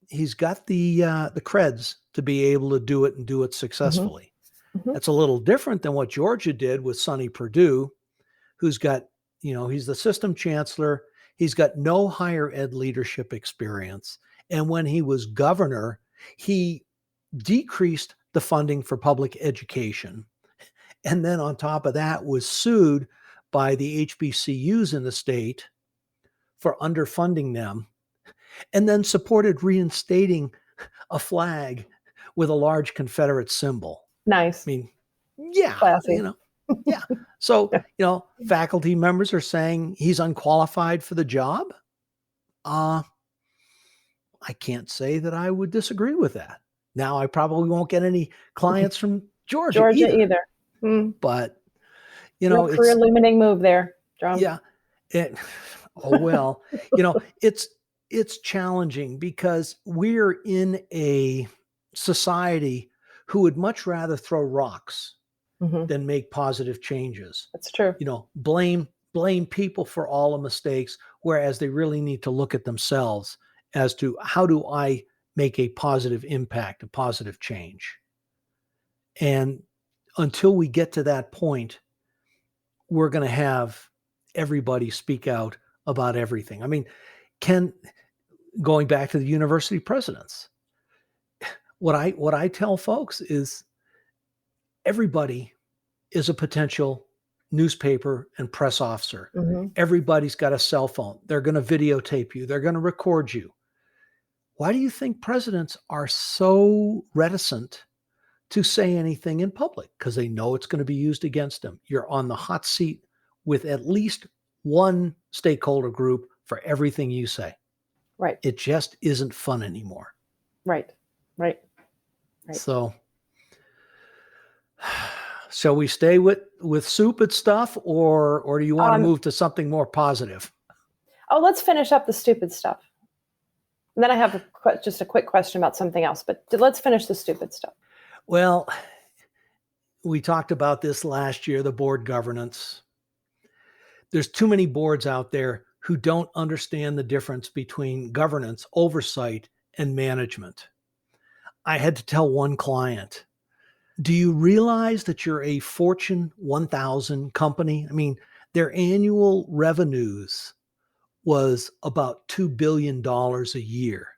he's got the creds to be able to do it and do it successfully. That's a little different than what Georgia did with Sonny Perdue, who's got, he's the system chancellor. He's got no higher ed leadership experience. And when he was governor, he decreased the funding for public education. And then on top of that was sued by the HBCUs in the state for underfunding them, and then supported reinstating a flag with a large Confederate symbol. Nice. I mean, yeah, classy. Yeah. So, faculty members are saying he's unqualified for the job. I can't say that I would disagree with that. Now, I probably won't get any clients from Georgia either. But, no career limiting move there, Drumm. Yeah. It's challenging because we're in a society who would much rather throw rocks than make positive changes. That's true. Blame people for all the mistakes, whereas they really need to look at themselves as to how do I make a positive impact, a positive change. And until we get to that point, we're going to have everybody speak out about everything. I mean, going back to the university presidents, what I tell folks is everybody is a potential newspaper and press officer. Everybody's got a cell phone. They're going to videotape you. They're going to record you. Why do you think presidents are so reticent to say anything in public? Because they know it's going to be used against them. You're on the hot seat with at least one stakeholder group for everything you say. Right. It just isn't fun anymore. Right. So, shall we stay with stupid stuff, or do you want to move to something more positive? Oh, let's finish up the stupid stuff. And then I have just a quick question about something else, but let's finish the stupid stuff. Well, we talked about this last year, the board governance. There's too many boards out there who don't understand the difference between governance, oversight, and management. I had to tell one client, do you realize that you're a Fortune 1000 company? I mean, their annual revenues was about $2 billion a year.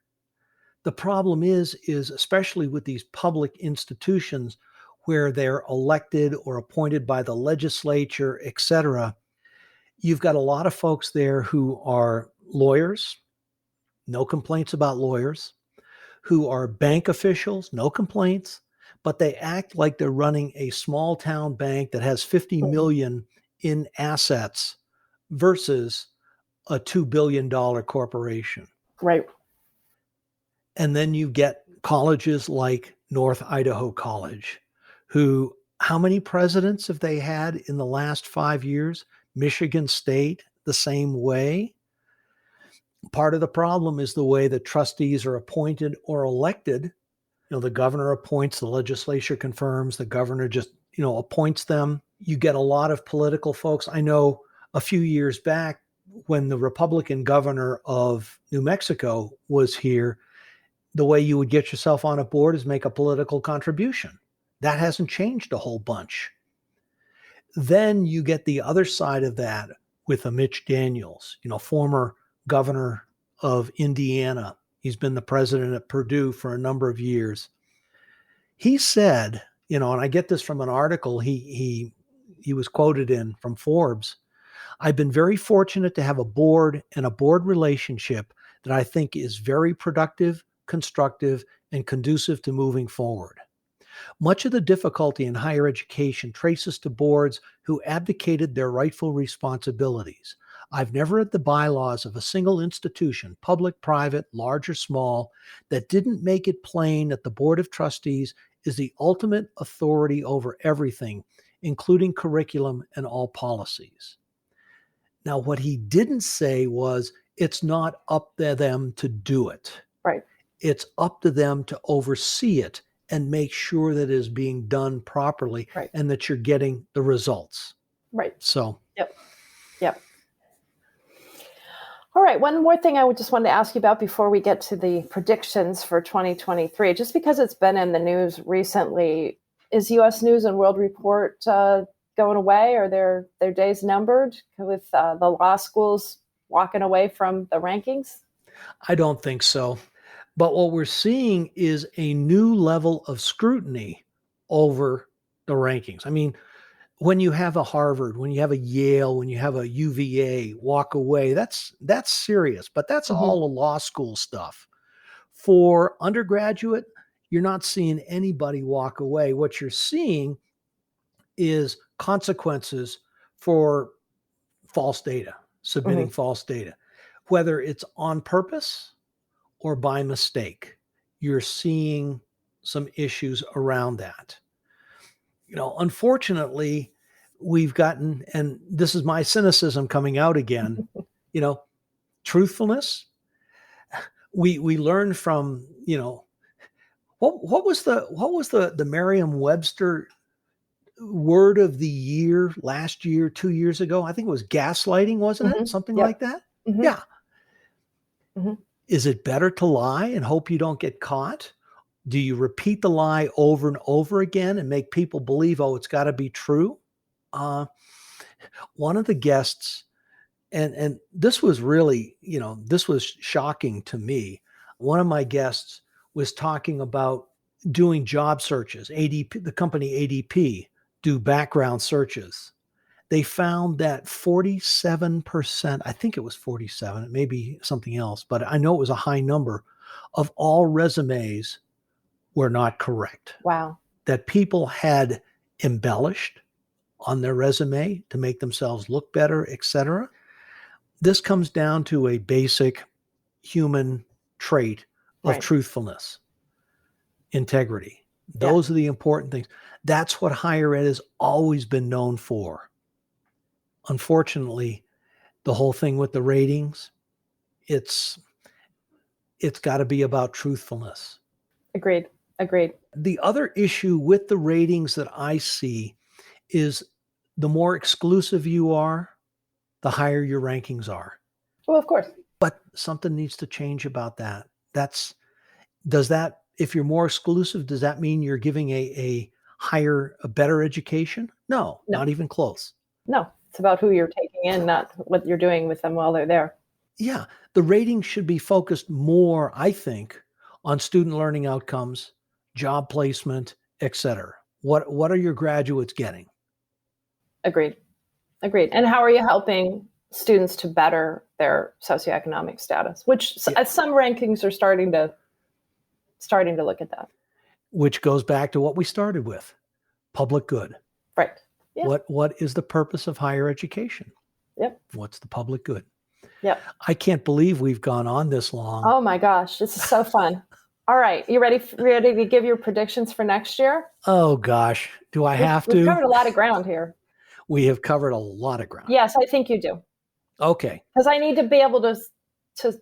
The problem is especially with these public institutions where they're elected or appointed by the legislature, et cetera, you've got a lot of folks there who are lawyers, no complaints about lawyers, who are bank officials, no complaints, but they act like they're running a small town bank that has 50 million in assets versus a $2 billion corporation. Right. And then you get colleges like North Idaho College, who, how many presidents have they had in the last 5 years? Michigan State, the same way. Part of the problem is the way the trustees are appointed or elected. The governor appoints, the legislature confirms, the governor just, appoints them. You get a lot of political folks. I know a few years back, when the Republican governor of New Mexico was here, the way you would get yourself on a board is make a political contribution. That hasn't changed a whole bunch. Then you get the other side of that with a Mitch Daniels, former governor of Indiana. He's been the president at Purdue for a number of years. He said, and I get this from an article he was quoted in from Forbes, "I've been very fortunate to have a board and a board relationship that I think is very productive, constructive, and conducive to moving forward. Much of the difficulty in higher education traces to boards who abdicated their rightful responsibilities. I've never read the bylaws of a single institution, public, private, large, or small, that didn't make it plain that the Board of Trustees is the ultimate authority over everything, including curriculum and all policies." Now, what he didn't say was it's not up to them to do it. Right. It's up to them to oversee it and make sure that it is being done properly, right, and that you're getting the results. Right. So. Yep. All right. One more thing I just wanted to ask you about before we get to the predictions for 2023, just because it's been in the news recently, is U.S. News and World Report going away? Are their days numbered with the law schools walking away from the rankings? I don't think so. But what we're seeing is a new level of scrutiny over the rankings. I mean, when you have a Harvard, when you have a Yale, when you have a UVA walk away, that's serious, but that's all the law school stuff. For undergraduate, you're not seeing anybody walk away. What you're seeing is consequences for false data, submitting false data, whether it's on purpose or by mistake. You're seeing some issues around that. Unfortunately, we've gotten, and this is my cynicism coming out again, truthfulness. We learned from, what was the Merriam-Webster word of the year last year, 2 years ago? I think it was gaslighting, wasn't it? Something like that. Yeah. Is it better to lie and hope you don't get caught? Do you repeat the lie over and over again and make people believe, oh, it's got to be true? One of the guests, and this was really, this was shocking to me. One of my guests was talking about doing job searches. ADP, the company ADP, do background searches. They found that 47%, I think it was 47, it may be something else, but I know it was a high number, of all resumes were not correct. Wow. That people had embellished on their resume to make themselves look better, etc. This comes down to a basic human trait of truthfulness, integrity. Those are the important things. That's what higher ed has always been known for. Unfortunately, the whole thing with the ratings, it's got to be about truthfulness. Agreed. The other issue with the ratings that I see is the more exclusive you are, the higher your rankings are. Well, of course. But something needs to change about that. If you're more exclusive, does that mean you're giving a better education? No, not even close. No, it's about who you're taking in, not what you're doing with them while they're there. Yeah. The ratings should be focused more, I think, on student learning outcomes, job placement, et cetera. What are your graduates getting? Agreed. And how are you helping students to better their socioeconomic status? Which some rankings are starting to look at that. Which goes back to what we started with, public good. Right. Yeah. What is the purpose of higher education? Yep. What's the public good? Yep. I can't believe we've gone on this long. Oh my gosh, this is so fun. All right, you ready to give your predictions for next year? Oh gosh, do I have to? We've covered a lot of ground here. We have covered a lot of ground. Yes, I think you do. Okay. Because I need to be able to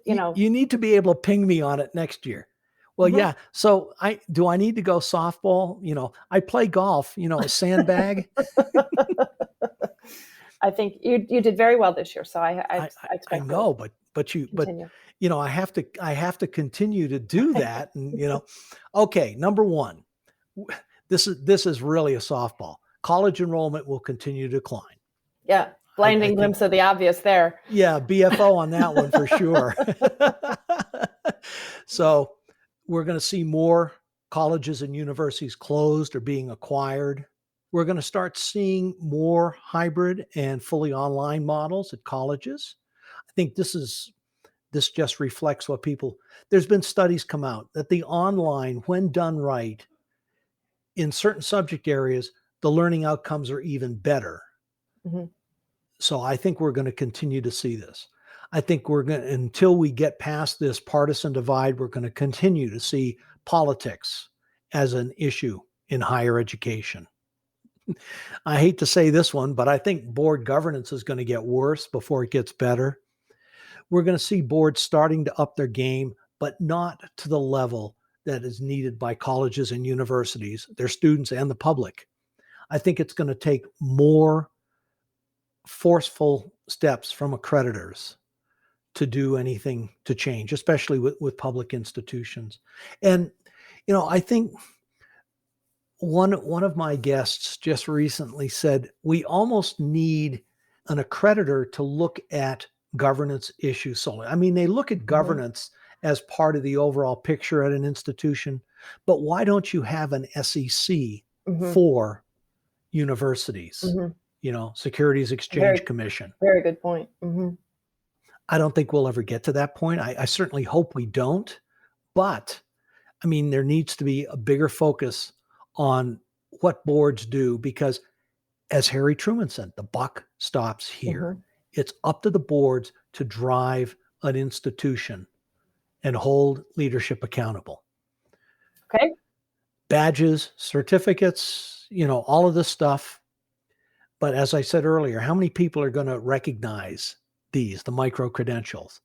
You need to be able to ping me on it next year. Well, yeah. So I need to go softball? I play golf, a sandbag. I think you did very well this year. So I I expect know, we'll but continue. I have to continue to do that. And, okay. Number one, this is really a softball. College enrollment will continue to decline. Yeah. Blinding glimpse of the obvious there. Yeah. BFO on that one for sure. So we're going to see more colleges and universities closed or being acquired. We're going to start seeing more hybrid and fully online models at colleges. I think this just reflects what there's been studies come out that the online, when done right, in certain subject areas, the learning outcomes are even better. Mm-hmm. So I think we're going to continue to see this. I think until we get past this partisan divide, we're going to continue to see politics as an issue in higher education. I hate to say this one, but I think board governance is going to get worse before it gets better. We're going to see boards starting to up their game, but not to the level that is needed by colleges and universities, their students and the public. I think it's going to take more forceful steps from accreditors to do anything to change, especially with public institutions. And, I think one of my guests just recently said, we almost need an accreditor to look at governance issues solely. I mean, they look at governance as part of the overall picture at an institution, but why don't you have an SEC for universities? Securities Exchange Commission. Very good point. I don't think we'll ever get to that point. I certainly hope we don't. But, I mean, there needs to be a bigger focus on what boards do because, as Harry Truman said, the buck stops here. It's up to the boards to drive an institution and hold leadership accountable. Okay. Badges, certificates, all of this stuff. But as I said earlier, how many people are going to recognize the micro credentials?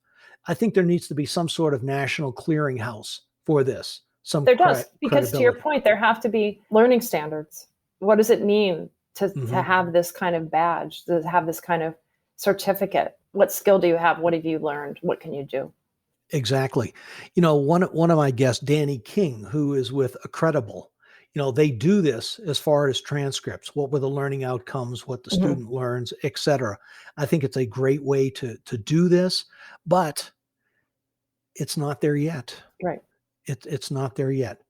I think there needs to be some sort of national clearinghouse for this. There does, because to your point, there have to be learning standards. What does it mean to have this kind of badge, to have this kind of certificate? What skill do you have? What have you learned? What can you do? Exactly. One of my guests, Danny King, who is with Accredible, they do this as far as transcripts. What were the learning outcomes, what the student learns, et cetera. I think it's a great way to do this, but it's not there yet. Right. It's not there yet.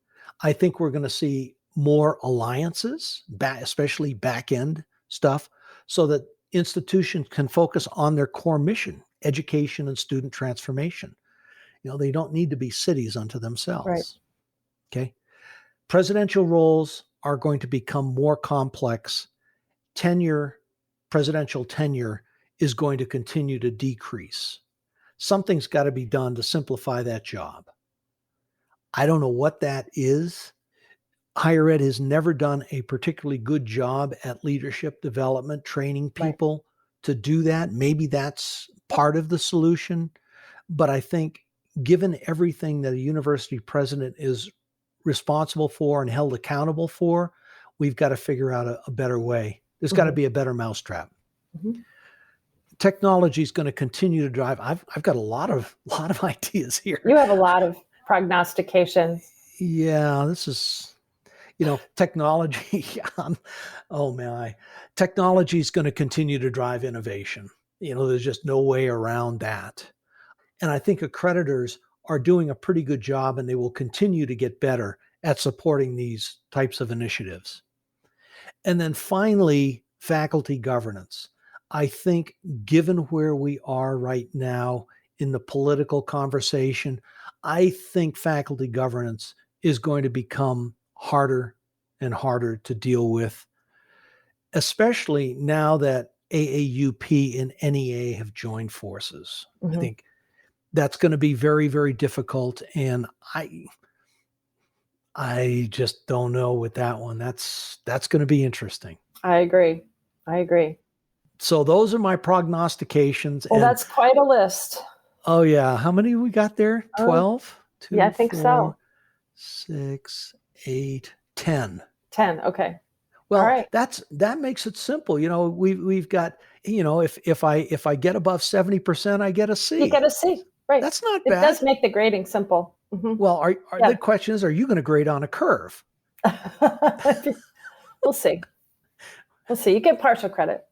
I think we're going to see more alliances, especially back-end stuff, so that institutions can focus on their core mission, education and student transformation. They don't need to be cities unto themselves. Right. Okay. Presidential roles are going to become more complex. Presidential tenure is going to continue to decrease. Something's got to be done to simplify that job. I don't know what that is. Higher ed has never done a particularly good job at leadership development, training people to do that. Maybe that's part of the solution. But I think given everything that a university president is responsible for and held accountable for, we've got to figure out a better way. There's got to be a better mousetrap. Technology is going to continue to drive. I've got a lot of ideas here. You have a lot of prognostications. Yeah, this is, technology. Technology is going to continue to drive innovation. There's just no way around that. And I think accreditors are doing a pretty good job, and they will continue to get better at supporting these types of initiatives. And then finally, faculty governance. I think given where we are right now in the political conversation, I think faculty governance is going to become harder and harder to deal with, especially now that AAUP and NEA have joined forces. I think that's going to be very, very difficult. And I just don't know with that one. That's going to be interesting. I agree. So those are my prognostications. Well, that's quite a list. Oh yeah. How many we got there? 12? Yeah, I think so. 6, 8, 10. 10. Okay. Well, All right. that makes it simple. We've got, if I get above 70%, I get a C. You get a C. Right. That's not It bad. does make the grading simple. Well, the question is, are you going to grade on a curve? We'll see. We'll see. You get partial credit.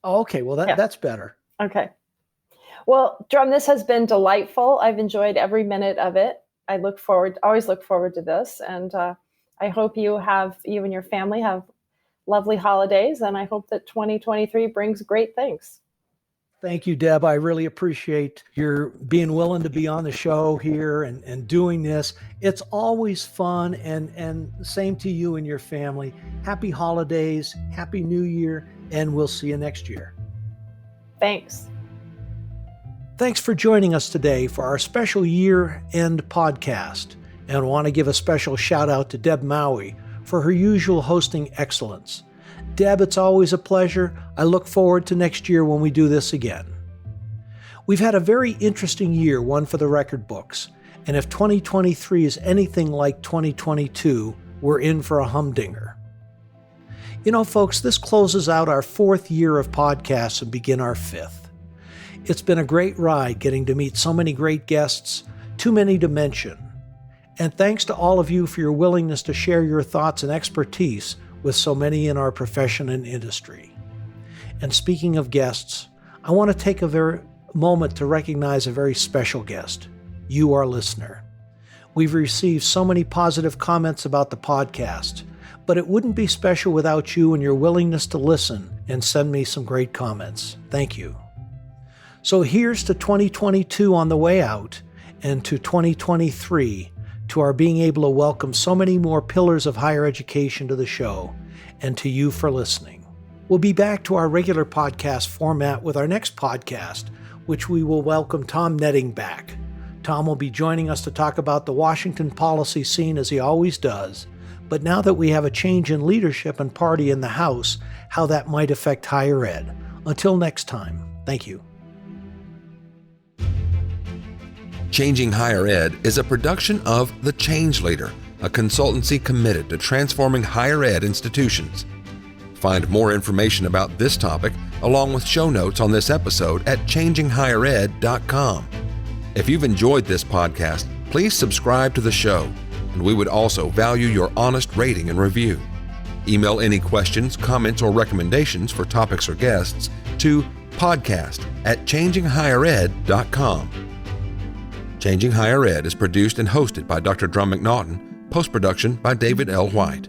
Oh, okay. Well, that's better. Okay. Well, Drumm, this has been delightful. I've enjoyed every minute of it. I always look forward to this. And I hope you and your family have lovely holidays. And I hope that 2023 brings great things. Thank you, Deb. I really appreciate your being willing to be on the show here and doing this. It's always fun, and same to you and your family. Happy holidays, Happy New Year, and we'll see you next year. Thanks. Thanks for joining us today for our special year-end podcast. And I want to give a special shout out to Deb Maue for her usual hosting excellence. Deb, it's always a pleasure. I look forward to next year when we do this again. We've had a very interesting year, one for the record books, and if 2023 is anything like 2022, we're in for a humdinger. Folks, this closes out our 4th year of podcasts and begin our 5th. It's been a great ride getting to meet so many great guests, too many to mention. And thanks to all of you for your willingness to share your thoughts and expertise with so many in our profession and industry. And speaking of guests, I want to take a moment to recognize a very special guest, you, our listener. We've received so many positive comments about the podcast, but it wouldn't be special without you and your willingness to listen and send me some great comments. Thank you. So here's to 2022 on the way out, and to 2023, to our being able to welcome so many more pillars of higher education to the show, and to you for listening. We'll be back to our regular podcast format with our next podcast, which we will welcome Tom Netting back. Tom will be joining us to talk about the Washington policy scene as he always does, but now that we have a change in leadership and party in the House, how that might affect higher ed. Until next time, thank you. Changing Higher Ed is a production of The Change Leader, a consultancy committed to transforming higher ed institutions. Find more information about this topic, along with show notes on this episode at changinghighered.com. If you've enjoyed this podcast, please subscribe to the show, and we would also value your honest rating and review. Email any questions, comments, or recommendations for topics or guests to podcast@changinghighered.com. Changing Higher Ed is produced and hosted by Dr. Drumm McNaughton, post-production by David L. White.